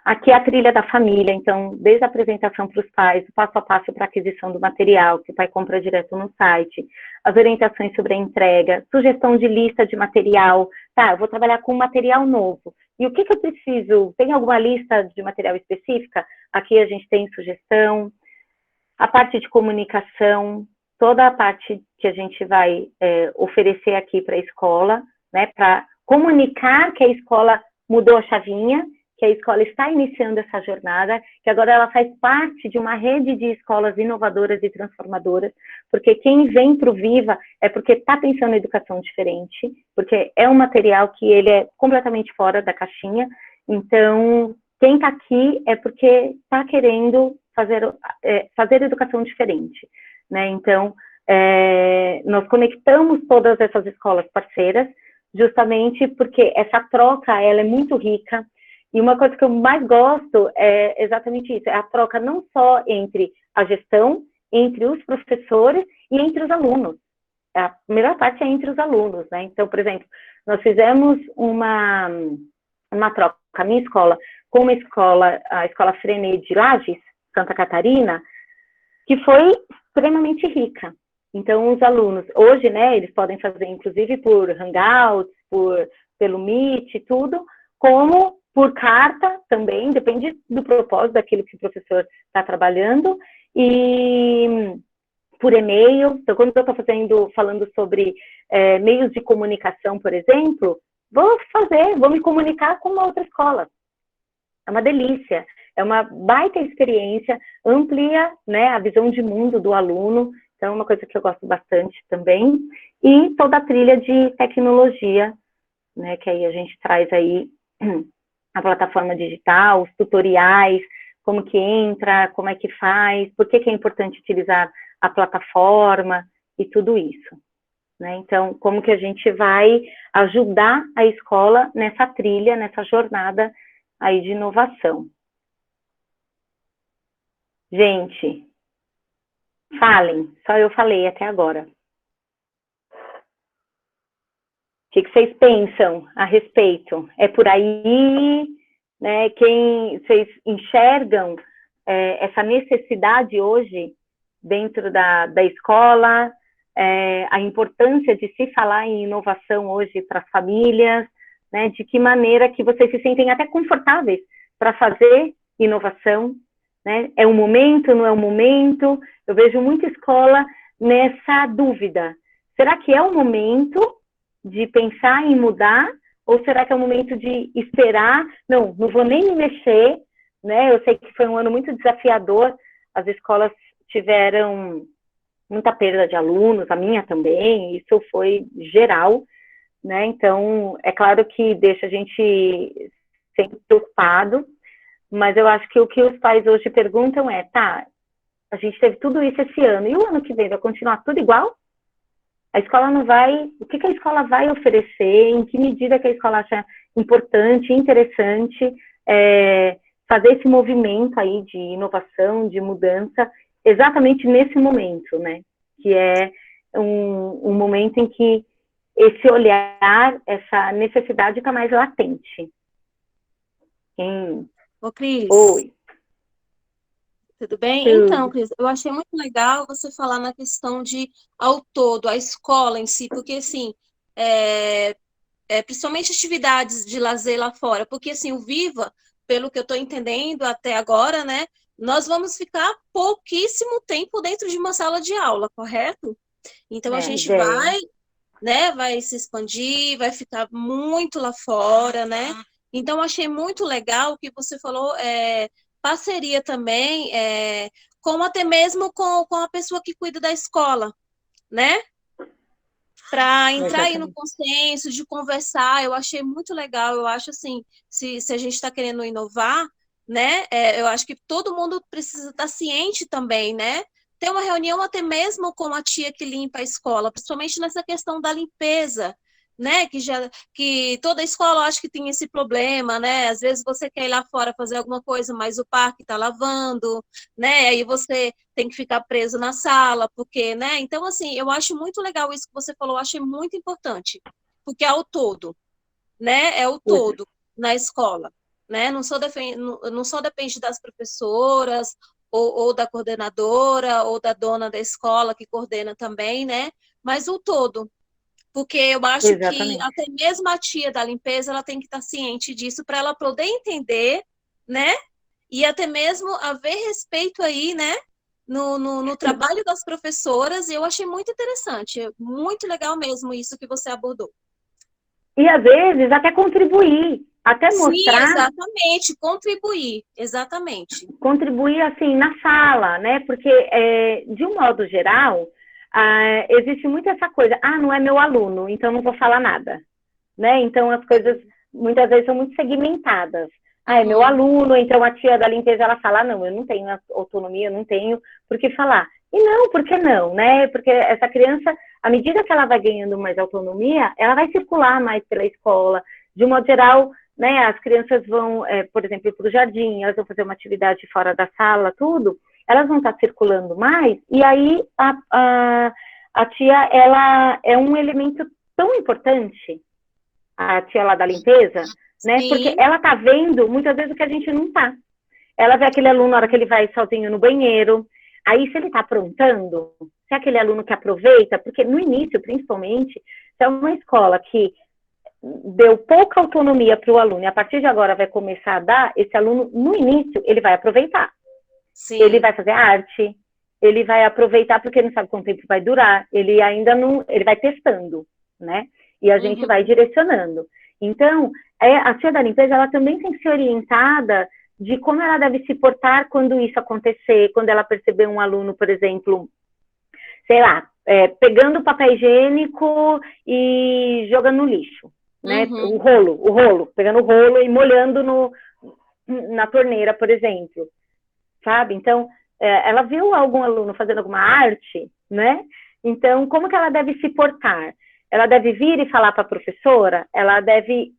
Aqui é a trilha da família, então, desde a apresentação para os pais, o passo a passo para a aquisição do material, que o pai compra direto no site, as orientações sobre a entrega, sugestão de lista de material, tá, eu vou trabalhar com material novo, e o que eu preciso? Tem alguma lista de material específica? Aqui a gente tem sugestão, a parte de comunicação, toda a parte que a gente vai oferecer aqui para a escola, né, para comunicar que a escola mudou a chavinha, que a escola está iniciando essa jornada, que agora ela faz parte de uma rede de escolas inovadoras e transformadoras, porque quem vem para o Viva é porque está pensando em educação diferente, porque é um material que ele é completamente fora da caixinha, então quem está aqui é porque está querendo fazer educação diferente, né? Então, nós conectamos todas essas escolas parceiras, justamente porque essa troca, ela é muito rica, e uma coisa que eu mais gosto é exatamente isso, é a troca não só entre a gestão, entre os professores e entre os alunos. A melhor parte é entre os alunos, né? Então, por exemplo, nós fizemos uma troca, a minha escola, com a escola Frenê de Lages, Santa Catarina, que foi extremamente rica. Então, os alunos, hoje, né, eles podem fazer, inclusive, por Hangouts, pelo Meet e tudo, como por carta também, depende do propósito daquilo que o professor está trabalhando, e por e-mail. Então, quando eu estou falando sobre meios de comunicação, por exemplo, vou me comunicar com uma outra escola. É uma delícia, é uma baita experiência, amplia, né, a visão de mundo do aluno, então é uma coisa que eu gosto bastante também, e toda a trilha de tecnologia, né, que aí a gente traz aí a plataforma digital, os tutoriais, como que entra, como é que faz, por que é importante utilizar a plataforma e tudo isso, né? Então, como que a gente vai ajudar a escola nessa trilha, nessa jornada aí de inovação. Gente, falem, só eu falei até agora. O que vocês pensam a respeito? É por aí, né? Vocês enxergam essa necessidade hoje dentro da escola, a importância de se falar em inovação hoje para as famílias, né? De que maneira que vocês se sentem até confortáveis para fazer inovação, né? É um momento, não é um momento? Eu vejo muita escola nessa dúvida. Será que é o momento de pensar em mudar, ou será que é o momento de esperar? Não vou nem me mexer, né? Eu sei que foi um ano muito desafiador, as escolas tiveram muita perda de alunos, a minha também, isso foi geral, né? Então, é claro que deixa a gente sempre preocupado, mas eu acho que o que os pais hoje perguntam é, tá, a gente teve tudo isso esse ano, e o ano que vem vai continuar tudo igual? A escola não vai... O que a escola vai oferecer? Em que medida que a escola acha importante, interessante fazer esse movimento aí de inovação, de mudança, exatamente nesse momento, né? Que é um momento em que esse olhar, essa necessidade está mais latente. Ô, Cris. Oi. Tudo bem? Então, Cris, eu achei muito legal você falar na questão de, ao todo, a escola em si, porque, assim, principalmente atividades de lazer lá fora, porque, assim, o Viva, pelo que eu estou entendendo até agora, né, nós vamos ficar pouquíssimo tempo dentro de uma sala de aula, correto? Então, a A gente ideia. vai, né, vai se expandir, vai ficar muito lá fora, né? Então, achei muito legal que você falou, parceria também, com até mesmo com a pessoa que cuida da escola, né? Para entrar aí no Exatamente. consenso, de conversar, eu achei muito legal. Eu acho assim, se a gente está querendo inovar, né? Eu acho que todo mundo precisa estar ciente também, né? Ter uma reunião até mesmo com a tia que limpa a escola, principalmente nessa questão da limpeza, né? Que toda escola eu acho que tem esse problema, né? Às vezes você quer ir lá fora fazer alguma coisa, mas o parque está lavando, né? Aí você tem que ficar preso na sala, porque, né? Então, assim, eu acho muito legal isso que você falou, eu achei muito importante, porque é o todo, né? É o todo na escola, né? Não só depende das professoras, ou da coordenadora, ou da dona da escola que coordena também, né? Mas o todo. Porque eu acho que Exatamente. até mesmo a tia da limpeza, ela tem que estar ciente disso para ela poder entender, né? E até mesmo haver respeito aí, né? No trabalho das professoras, e eu achei muito interessante, muito legal mesmo isso que você abordou. E às vezes até contribuir, até Sim, mostrar, exatamente, contribuir, exatamente. contribuir assim na sala, né? Porque de um modo geral, existe muito essa coisa, não é meu aluno, então não vou falar nada, né? Então as coisas muitas vezes são muito segmentadas. É meu Uhum, aluno, então a tia da limpeza ela fala, não, eu não tenho autonomia, eu não tenho por que falar. E não, por que não, né? Porque essa criança, à medida que ela vai ganhando mais autonomia, ela vai circular mais pela escola. De um modo geral, né, as crianças vão, por exemplo, para o jardim, elas vão fazer uma atividade fora da sala, tudo, elas vão estar circulando mais, e aí a tia, ela é um elemento tão importante, a tia lá da limpeza, né? Porque sim, ela tá vendo muitas vezes o que a gente não tá. Ela vê aquele aluno na hora que ele vai sozinho no banheiro. Aí, se ele tá aprontando, se é aquele aluno que aproveita, porque no início, principalmente, se é uma escola que deu pouca autonomia para o aluno e a partir de agora vai começar a dar, esse aluno, no início, ele vai aproveitar. Ele sim. vai fazer arte, ele vai aproveitar porque não sabe quanto tempo vai durar, ele ainda não, ele vai testando, né? E a gente vai Uhum, direcionando. Então, a tia da limpeza, ela também tem que ser orientada de como ela deve se portar quando isso acontecer, quando ela perceber um aluno, por exemplo, sei lá, pegando papel higiênico e jogando no lixo, né? uhum. O rolo, pegando o rolo e molhando na torneira, por exemplo, sabe? Então, ela viu algum aluno fazendo alguma arte, né? Então, como que ela deve se portar? Ela deve vir e falar para a professora? Ela deve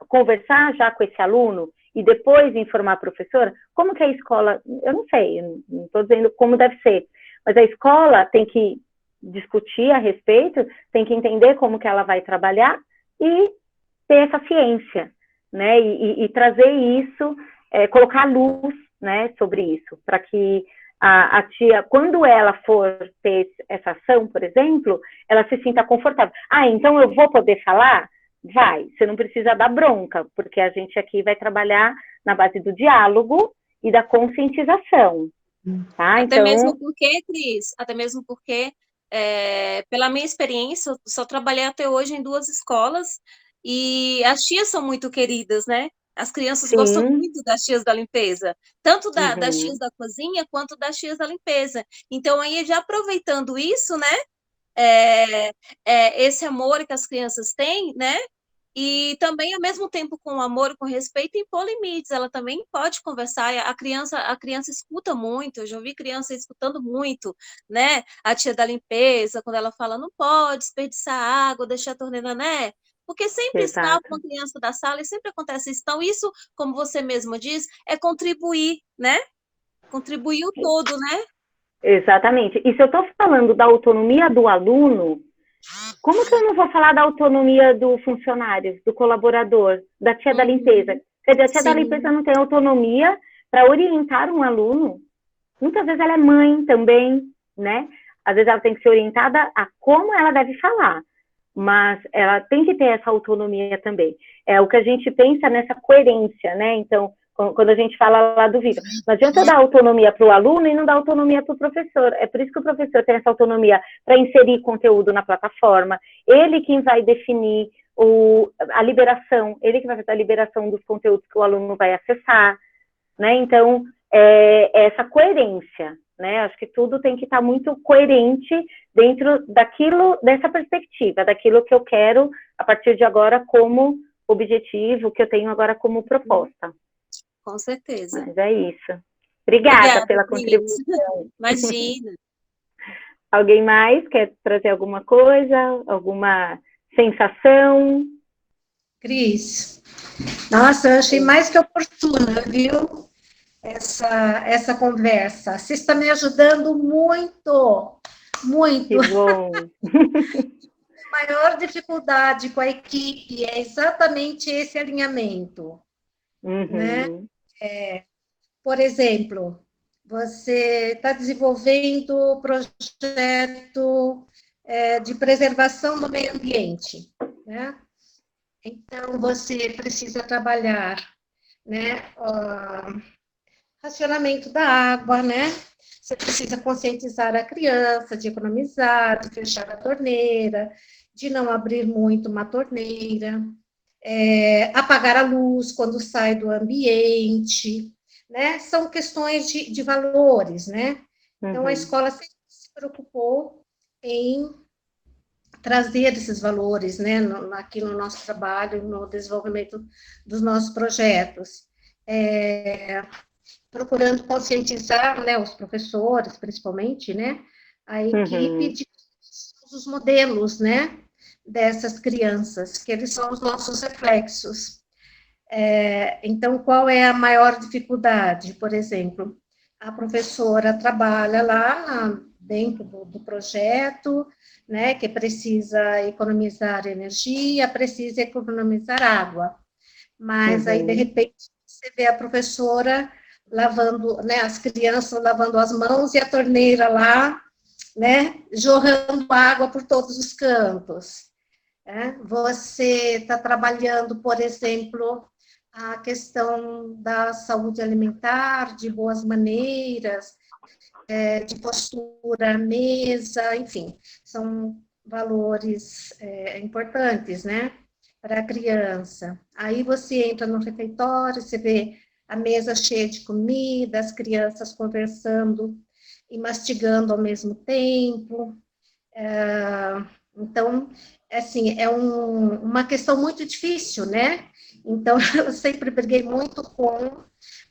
conversar já com esse aluno e depois informar a professora? Como que a escola, eu não sei, não estou dizendo como deve ser, mas a escola tem que discutir a respeito, tem que entender como que ela vai trabalhar e ter essa ciência, né? E trazer isso, colocar luz, né, sobre isso, para que a tia, quando ela for ter essa ação, por exemplo, ela se sinta confortável. Então eu vou poder falar? Vai, você não precisa dar bronca, porque a gente aqui vai trabalhar na base do diálogo e da conscientização, tá? Até Então, mesmo porque, Cris, até mesmo porque, pela minha experiência, eu só trabalhei até hoje em duas escolas e as tias são muito queridas, né? As crianças gostam sim, muito das tias da limpeza, tanto das tias uhum, da cozinha quanto das tias da limpeza. Então, aí, já aproveitando isso, né? É, esse amor que as crianças têm, né? E também, ao mesmo tempo, com amor, com respeito, impor limites. Ela também pode conversar. A criança escuta muito. Eu já ouvi criança escutando muito, né? A tia da limpeza, quando ela fala, não pode desperdiçar água, deixar a torneira, né? Porque sempre escapa exato. uma criança da sala e sempre acontece isso. Então, isso, como você mesma diz, é contribuir, né? Contribuir o todo, né? Exatamente. E se eu estou falando da autonomia do aluno, como que eu não vou falar da autonomia do funcionário, do colaborador, da tia da limpeza? Uhum. Quer dizer, a tia da limpeza Sim, não tem autonomia para orientar um aluno. Muitas vezes ela é mãe também, né? Às vezes ela tem que ser orientada a como ela deve falar, mas ela tem que ter essa autonomia também. É o que a gente pensa nessa coerência, né? Então, quando a gente fala lá do Viva. Não adianta dar autonomia para o aluno e não dar autonomia para o professor. É por isso que o professor tem essa autonomia para inserir conteúdo na plataforma. Ele quem vai definir a liberação, ele que vai fazer a liberação dos conteúdos que o aluno vai acessar, né? Então, essa coerência, né? Acho que tudo tem que estar muito coerente dentro dessa perspectiva, daquilo que eu quero a partir de agora como objetivo, que eu tenho agora como proposta. Com certeza. Mas é isso. Obrigada pela contribuição. Imagina. Alguém mais quer trazer alguma coisa? Alguma sensação? Cris, nossa, eu achei mais que oportuna, viu? Essa conversa. Você está me ajudando muito, muito. Que bom. A maior dificuldade com a equipe é exatamente esse alinhamento. Né? Por exemplo, você está desenvolvendo o projeto de preservação do meio ambiente, né? Então, você precisa trabalhar, né, racionamento da água, né? Você precisa conscientizar a criança de economizar, de fechar a torneira, de não abrir muito uma torneira, apagar a luz quando sai do ambiente, né? São questões de valores, né? Então, a escola sempre se preocupou em trazer esses valores, né? Aqui no nosso trabalho, no desenvolvimento dos nossos projetos. Procurando conscientizar, né, os professores, principalmente, né? A equipe de os modelos, né? Dessas crianças, que eles são os nossos reflexos. Então, qual é a maior dificuldade? Por exemplo, a professora trabalha lá dentro do projeto, né, que precisa economizar energia, precisa economizar água. Mas aí, de repente, você vê a professora lavando, né, as crianças lavando as mãos e a torneira lá, né, jorrando água por todos os cantos. Você está trabalhando, por exemplo, a questão da saúde alimentar, de boas maneiras, de postura à mesa, enfim, são valores importantes, né, para a criança. Aí você entra no refeitório, você vê a mesa cheia de comida, as crianças conversando e mastigando ao mesmo tempo. Então, assim, é uma questão muito difícil, né? Então, eu sempre briguei muito com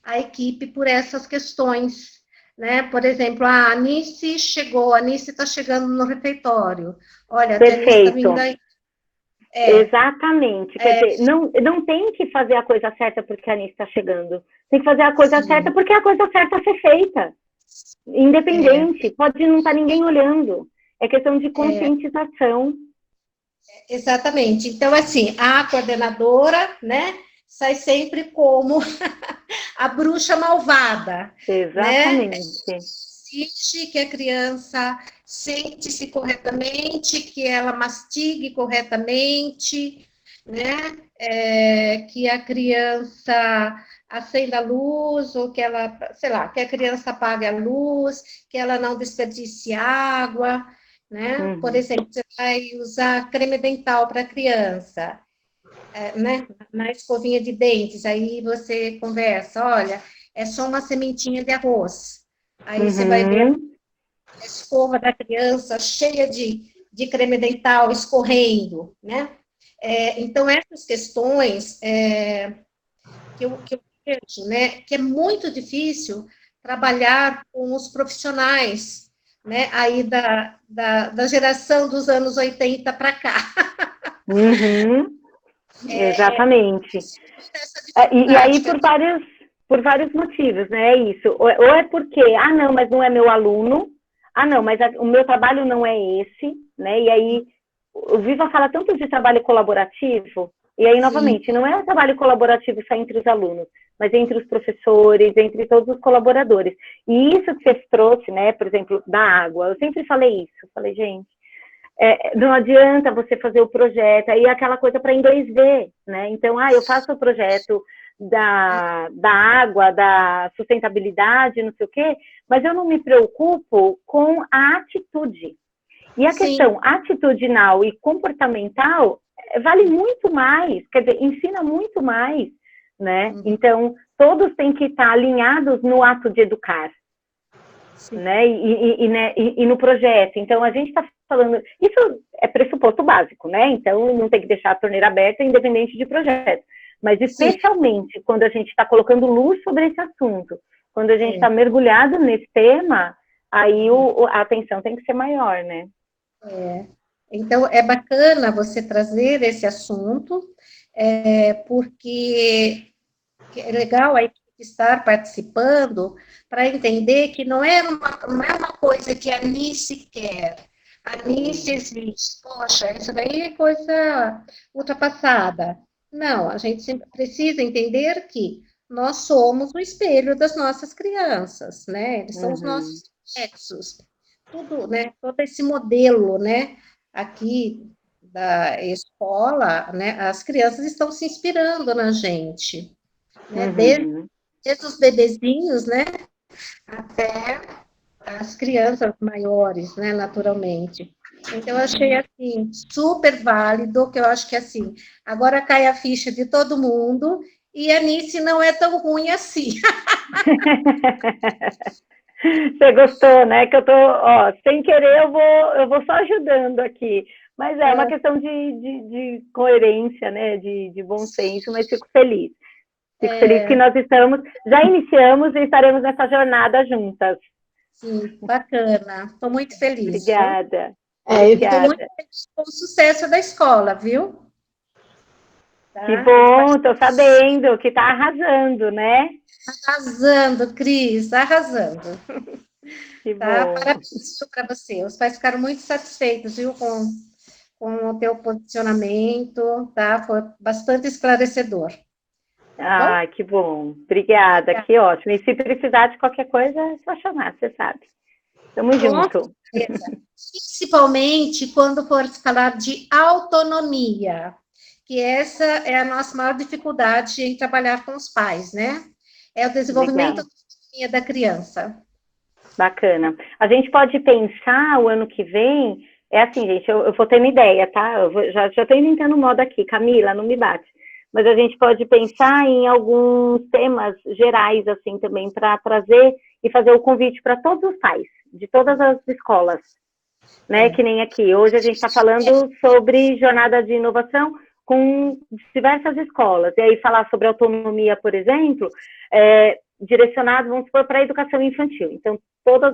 a equipe por essas questões, né? Por exemplo, a Anice está chegando no refeitório. Olha, a Janice está vindo aí. Exatamente. Quer dizer, não tem que fazer a coisa certa porque a Anice está chegando. Tem que fazer a coisa certa porque é a coisa certa a ser feita. Independente. Pode não estar ninguém olhando. É questão de conscientização. Exatamente. Então, assim, a coordenadora, né, sai sempre como a bruxa malvada. Exatamente. Né? Exige que a criança sente-se corretamente, que ela mastigue corretamente, né? Que a criança acenda a luz, ou que ela, sei lá, que a criança apague a luz, que ela não desperdice água, né? Por exemplo, você vai usar creme dental para a criança, né? Na escovinha de dentes, aí você conversa, olha, é só uma sementinha de arroz. Aí você vai ver a escova da criança cheia de creme dental escorrendo, né? Então, essas questões que eu vejo, né? Que é muito difícil trabalhar com os profissionais, né? Aí da geração dos anos 80 para cá. Exatamente. E aí, por vários motivos, né? É isso. Ou é porque, não, mas não é meu aluno. Não, mas o meu trabalho não é esse, né? E aí, o Viva fala tanto de trabalho colaborativo, e aí, novamente, não é um trabalho colaborativo só entre os alunos, mas entre os professores, entre todos os colaboradores. E isso que você trouxe, né? Por exemplo, da água. Eu sempre falei isso. Eu falei, gente, não adianta você fazer o projeto, aí é aquela coisa para inglês ver, né? Então, eu faço o projeto da água, da sustentabilidade, não sei o quê, mas eu não me preocupo com a atitude. E a questão atitudinal e comportamental vale muito mais, quer dizer, ensina muito mais, né? Então, todos têm que estar alinhados no ato de educar, né? E no projeto. Então, a gente está falando... Isso é pressuposto básico, né? Então, não tem que deixar a torneira aberta, independente de projeto. Mas, especialmente, quando a gente está colocando luz sobre esse assunto, quando a gente está mergulhado nesse tema, aí a atenção tem que ser maior, né? Então, é bacana você trazer esse assunto, porque é legal a equipe estar participando para entender que não é uma coisa que a Anice quer. A Anice diz, poxa, isso daí é coisa ultrapassada. Não, a gente sempre precisa entender que nós somos o espelho das nossas crianças, né? Eles são os nossos reflexos. Tudo, né? Todo esse modelo, né? Aqui da escola, né? As crianças estão se inspirando na gente, né? Desde os bebezinhos, né? Até as crianças maiores, né? Naturalmente. Então, eu achei, assim, super válido, que eu acho que, assim, agora cai a ficha de todo mundo, e a Anice não é tão ruim assim. Você gostou, né? Que eu tô, sem querer, eu vou só ajudando aqui. Mas é uma questão de coerência, né? De bom senso, mas fico feliz. Fico feliz que nós já iniciamos e estaremos nessa jornada juntas. Sim, bacana. Estou muito feliz. Obrigada. Viu? Estou muito feliz com o sucesso da escola, viu? Tá? Que bom, estou sabendo que está arrasando, né? Arrasando, Cris, arrasando. Que bom. Parabéns para você. Os pais ficaram muito satisfeitos, viu, com o teu posicionamento, tá? Foi bastante esclarecedor. Tá que bom. Obrigada, que ótimo. E se precisar de qualquer coisa, é só chamar, você sabe. Tamo junto. Principalmente quando for falar de autonomia, que essa é a nossa maior dificuldade em trabalhar com os pais, né? É o desenvolvimento da autonomia da criança. Bacana. A gente pode pensar o ano que vem, é assim, gente, eu vou ter uma ideia, tá? Já estou inventando moda aqui, Camila, não me bate. Mas a gente pode pensar em alguns temas gerais, assim, também, para trazer e fazer o convite para todos os pais, de todas as escolas, né? Que nem aqui. Hoje a gente está falando sobre jornada de inovação com diversas escolas. E aí falar sobre autonomia, por exemplo, direcionado, vamos supor, para a educação infantil. Então, todos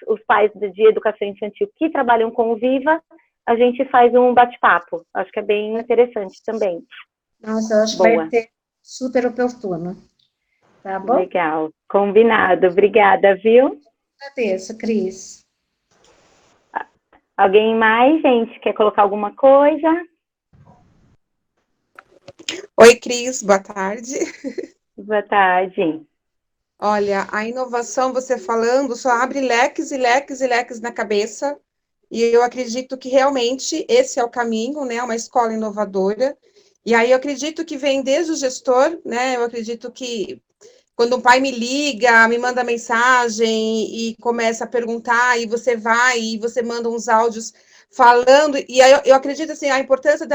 os pais de educação infantil que trabalham com o Viva, a gente faz um bate-papo. Acho que é bem interessante também. Nossa, eu acho que vai ser super oportuno. Tá bom? Legal. Combinado. Obrigada, viu? Agradeço, Cris. Alguém mais, gente? Quer colocar alguma coisa? Oi, Cris. Boa tarde. Boa tarde. Olha, a inovação, você falando, só abre leques e leques e leques na cabeça. E eu acredito que realmente esse é o caminho, né? Uma escola inovadora. E aí eu acredito que vem desde o gestor, né? Eu acredito que quando um pai me liga, me manda mensagem e começa a perguntar, e você vai e você manda uns áudios falando, e aí eu acredito assim, a importância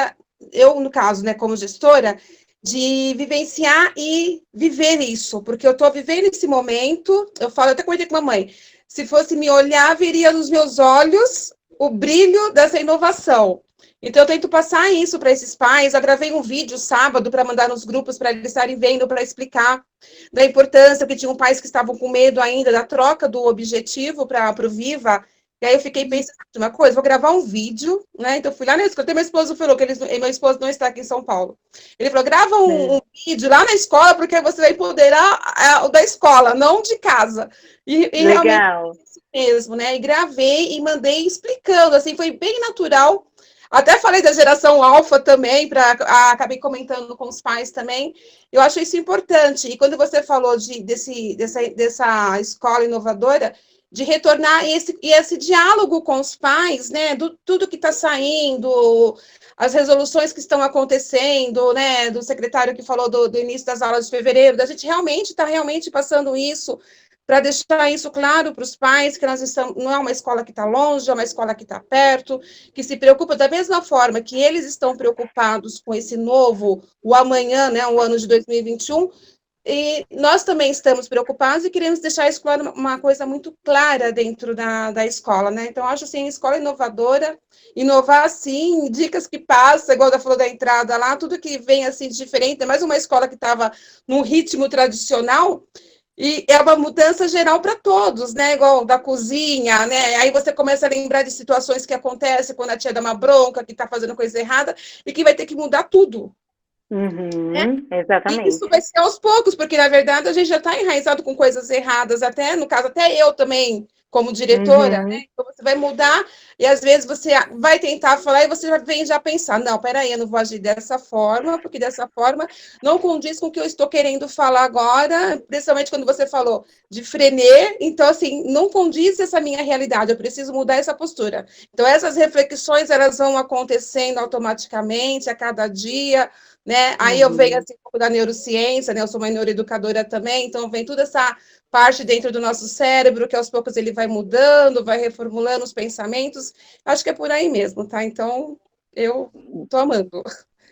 eu, no caso, né, como gestora, de vivenciar e viver isso, porque eu estou vivendo esse momento, eu até comentei com a mamãe, se fosse me olhar, veria nos meus olhos o brilho dessa inovação. Então, eu tento passar isso para esses pais. Eu gravei um vídeo sábado para mandar nos grupos para eles estarem vendo, para explicar da importância, porque tinham pais que estavam com medo ainda da troca do objetivo para o Viva. E aí eu fiquei pensando uma coisa, vou gravar um vídeo, né? Então, fui lá na escola, até meu esposo falou que meu esposo não está aqui em São Paulo. Ele falou, grava um vídeo lá na escola, porque você vai empoderar da escola, não de casa. E realmente é isso mesmo, né? E gravei e mandei explicando, assim, foi bem natural. Até falei da geração alfa também, acabei comentando com os pais também. Eu acho isso importante. E quando você falou dessa escola inovadora, de retornar esse diálogo com os pais, né, tudo que está saindo, as resoluções que estão acontecendo, né, do secretário que falou do início das aulas de fevereiro, da gente realmente está passando isso, para deixar isso claro para os pais, que nós estamos, não é uma escola que está longe, é uma escola que está perto, que se preocupa da mesma forma que eles estão preocupados com esse novo, o amanhã, né, o ano de 2021, e nós também estamos preocupados e queremos deixar isso claro, uma coisa muito clara dentro da escola, né? Então, acho assim, escola inovadora, inovar assim, dicas que passa, igual ela falou da entrada lá, tudo que vem assim de diferente, é mais uma escola que estava num ritmo tradicional, e é uma mudança geral para todos, né? Igual da cozinha, né? Aí você começa a lembrar de situações que acontecem quando a tia dá uma bronca, que está fazendo coisa errada, e que vai ter que mudar tudo. E isso Exatamente. vai ser aos poucos, porque, na verdade, a gente já está enraizado com coisas erradas, até, no caso, até eu também, como diretora, né? Então, você vai mudar, e às vezes você vai tentar falar, e você já vem já pensar, não, peraí, eu não vou agir dessa forma, porque dessa forma não condiz com o que eu estou querendo falar agora, principalmente quando você falou de frener, então, assim, não condiz essa minha realidade, eu preciso mudar essa postura. Então, essas reflexões, elas vão acontecendo automaticamente, a cada dia, né? Aí eu venho assim, um pouco da neurociência, né? Eu sou uma neuroeducadora também, então vem toda essa parte dentro do nosso cérebro, que aos poucos ele vai mudando, vai reformulando os pensamentos. Acho que é por aí mesmo, tá? Então, eu tô amando.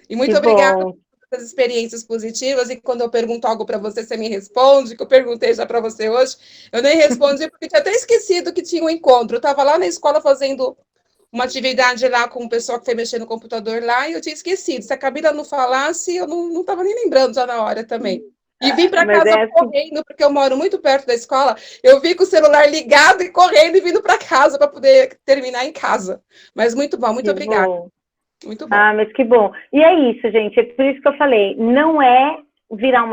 E muito Que obrigada bom. por essas experiências positivas, e quando eu pergunto algo para você, você me responde, que eu perguntei já para você hoje. Eu nem respondi, porque tinha até esquecido que tinha um encontro. Eu estava lá na escola fazendo uma atividade lá com o pessoal que foi mexer no computador lá, e eu tinha esquecido. Se a Camila não falasse, eu não estava nem lembrando já na hora também. E vim para Mas casa é assim, correndo, porque eu moro muito perto da escola. Eu vi com o celular ligado e correndo e vindo para casa para poder terminar em casa. Mas muito bom, muito que obrigada. bom. Muito bom. Ah, mas que bom. E é isso, gente. É por isso que eu falei. Não é virar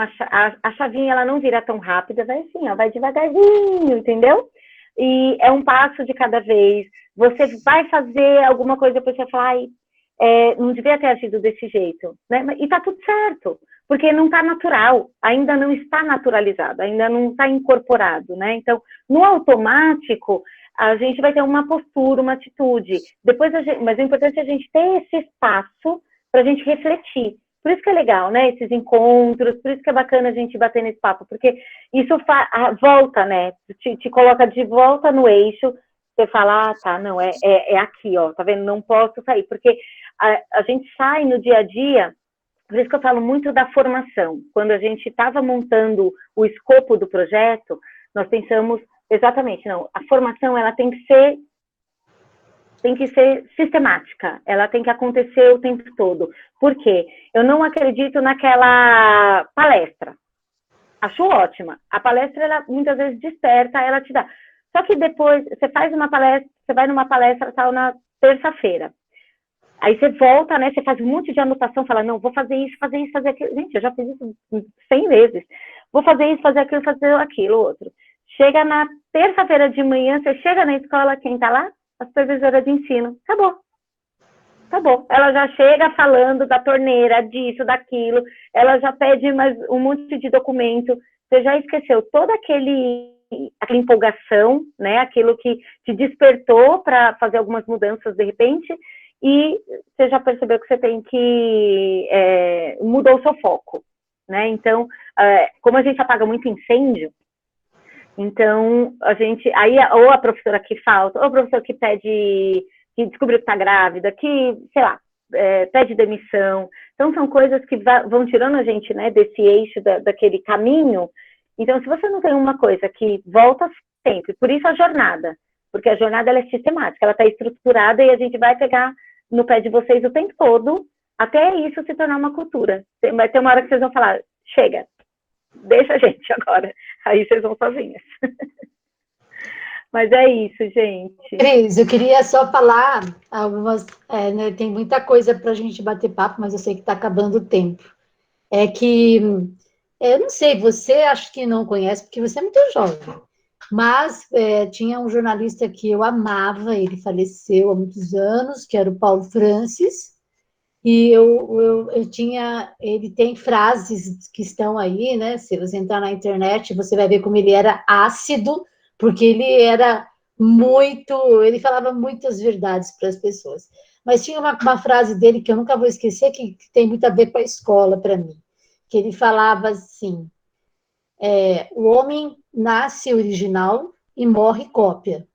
a chavinha, ela não vira tão rápida, vai assim, ó, vai devagarzinho, entendeu? E é um passo de cada vez. Você vai fazer alguma coisa, depois você vai falar, ai, não devia ter agido desse jeito, né? E tá tudo certo, porque não tá natural, ainda não está naturalizado, ainda não está incorporado, né? Então, no automático, a gente vai ter uma postura, uma atitude. Depois mas o importante é a gente ter esse espaço para a gente refletir. Por isso que é legal, né? Esses encontros, por isso que é bacana a gente bater nesse papo, porque isso volta, né? Te coloca de volta no eixo. Você fala, ah, tá, não, é aqui, ó, tá vendo? Não posso sair, porque a gente sai no dia a dia. Por isso que eu falo muito da formação. Quando a gente estava montando o escopo do projeto, nós pensamos exatamente, não, a formação ela tem que ser sistemática, ela tem que acontecer o tempo todo. Por quê? Eu não acredito naquela palestra. Acho ótima. A palestra, ela muitas vezes desperta, ela te dá. Só que depois, você faz uma palestra, você vai numa palestra tal na terça-feira. Aí você volta, né? Você faz um monte de anotação, fala, não, vou fazer isso, fazer aquilo. Gente, eu já fiz isso 100 vezes. Vou fazer isso, fazer aquilo, outro. Chega na terça-feira de manhã, você chega na escola, quem tá lá? A supervisora de ensino. Acabou. Ela já chega falando da torneira, disso, daquilo. Ela já pede mais um monte de documento. Você já esqueceu toda aquela empolgação, né? Aquilo que te despertou para fazer algumas mudanças de repente. E você já percebeu que você tem que mudou o seu foco, né? Então, como a gente apaga muito incêndio, então aí ou a professora que falta, ou a professora que pede, que descobriu que está grávida, que, sei lá, pede demissão. Então, são coisas que vão tirando a gente, né, desse eixo, daquele caminho. Então, se você não tem uma coisa que volta sempre, por isso a jornada, porque a jornada ela é sistemática, ela está estruturada e a gente vai pegar no pé de vocês o tempo todo, até isso se tornar uma cultura. Vai ter uma hora que vocês vão falar, chega, deixa a gente agora. Aí vocês vão sozinhas. Mas é isso, gente. Cris, eu queria só falar algumas... né, tem muita coisa para a gente bater papo, mas eu sei que está acabando o tempo. É que, eu não sei, você acho que não conhece, porque você é muito jovem. Mas tinha um jornalista que eu amava, ele faleceu há muitos anos, que era o Paulo Francis, e ele tem frases que estão aí, né? Se você entrar na internet, você vai ver como ele era ácido, porque ele era ele falava muitas verdades para as pessoas. Mas tinha uma frase dele que eu nunca vou esquecer, que tem muito a ver com a escola para mim, que ele falava assim, o homem nasce original e morre cópia.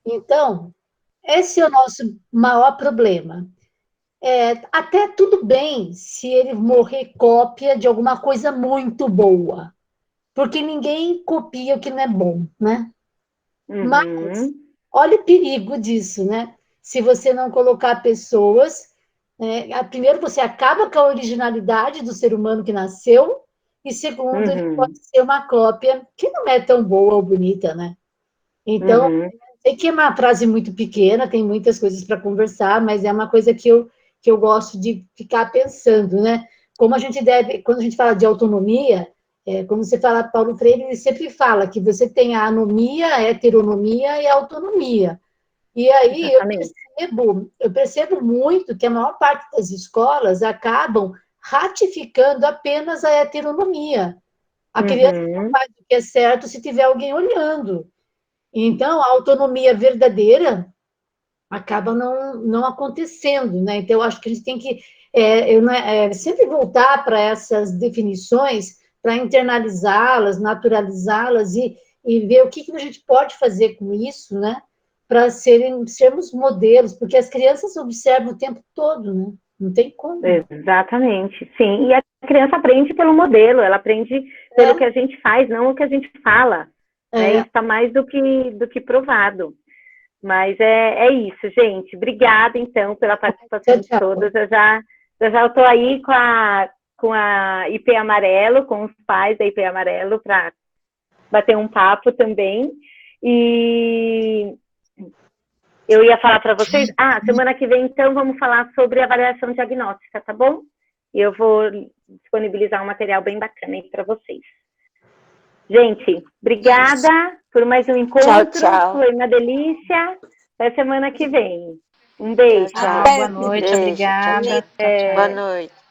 Então, esse é o nosso maior problema. Até tudo bem se ele morrer cópia de alguma coisa muito boa, porque ninguém copia o que não é bom, né? Mas olha o perigo disso, né? Se você não colocar pessoas, primeiro você acaba com a originalidade do ser humano que nasceu, e segundo, ele pode ser uma cópia que não é tão boa ou bonita, né? Então, sei que é uma frase muito pequena, tem muitas coisas para conversar, mas é uma coisa que eu gosto de ficar pensando, né? Como a gente deve, quando a gente fala de autonomia, como você fala, Paulo Freire, ele sempre fala que você tem a anomia, a heteronomia e a autonomia. E aí eu percebo muito que a maior parte das escolas acabam ratificando apenas a heteronomia. A criança não faz o que é certo se tiver alguém olhando. Então, a autonomia verdadeira acaba não acontecendo, né? Então, eu acho que a gente tem que sempre voltar para essas definições, para internalizá-las, naturalizá-las e ver o que a gente pode fazer com isso, né? Para sermos modelos, porque as crianças observam o tempo todo, né? Não tem como. Exatamente, sim. E a criança aprende pelo modelo, ela aprende pelo que a gente faz, não o que a gente fala. Isso está mais do que provado. Mas é isso, gente. Obrigada, então, pela participação de todas. Eu já estou aí com a IP Amarelo, com os pais da IP Amarelo, para bater um papo também. E eu ia falar para vocês, semana que vem, então, vamos falar sobre avaliação diagnóstica, tá bom? E eu vou disponibilizar um material bem bacana aí para vocês. Gente, obrigada por mais um encontro. Tchau. Foi uma delícia. Até semana que vem. Um beijo. Tchau. Boa noite, Beijo, obrigada. Tchau. Boa noite.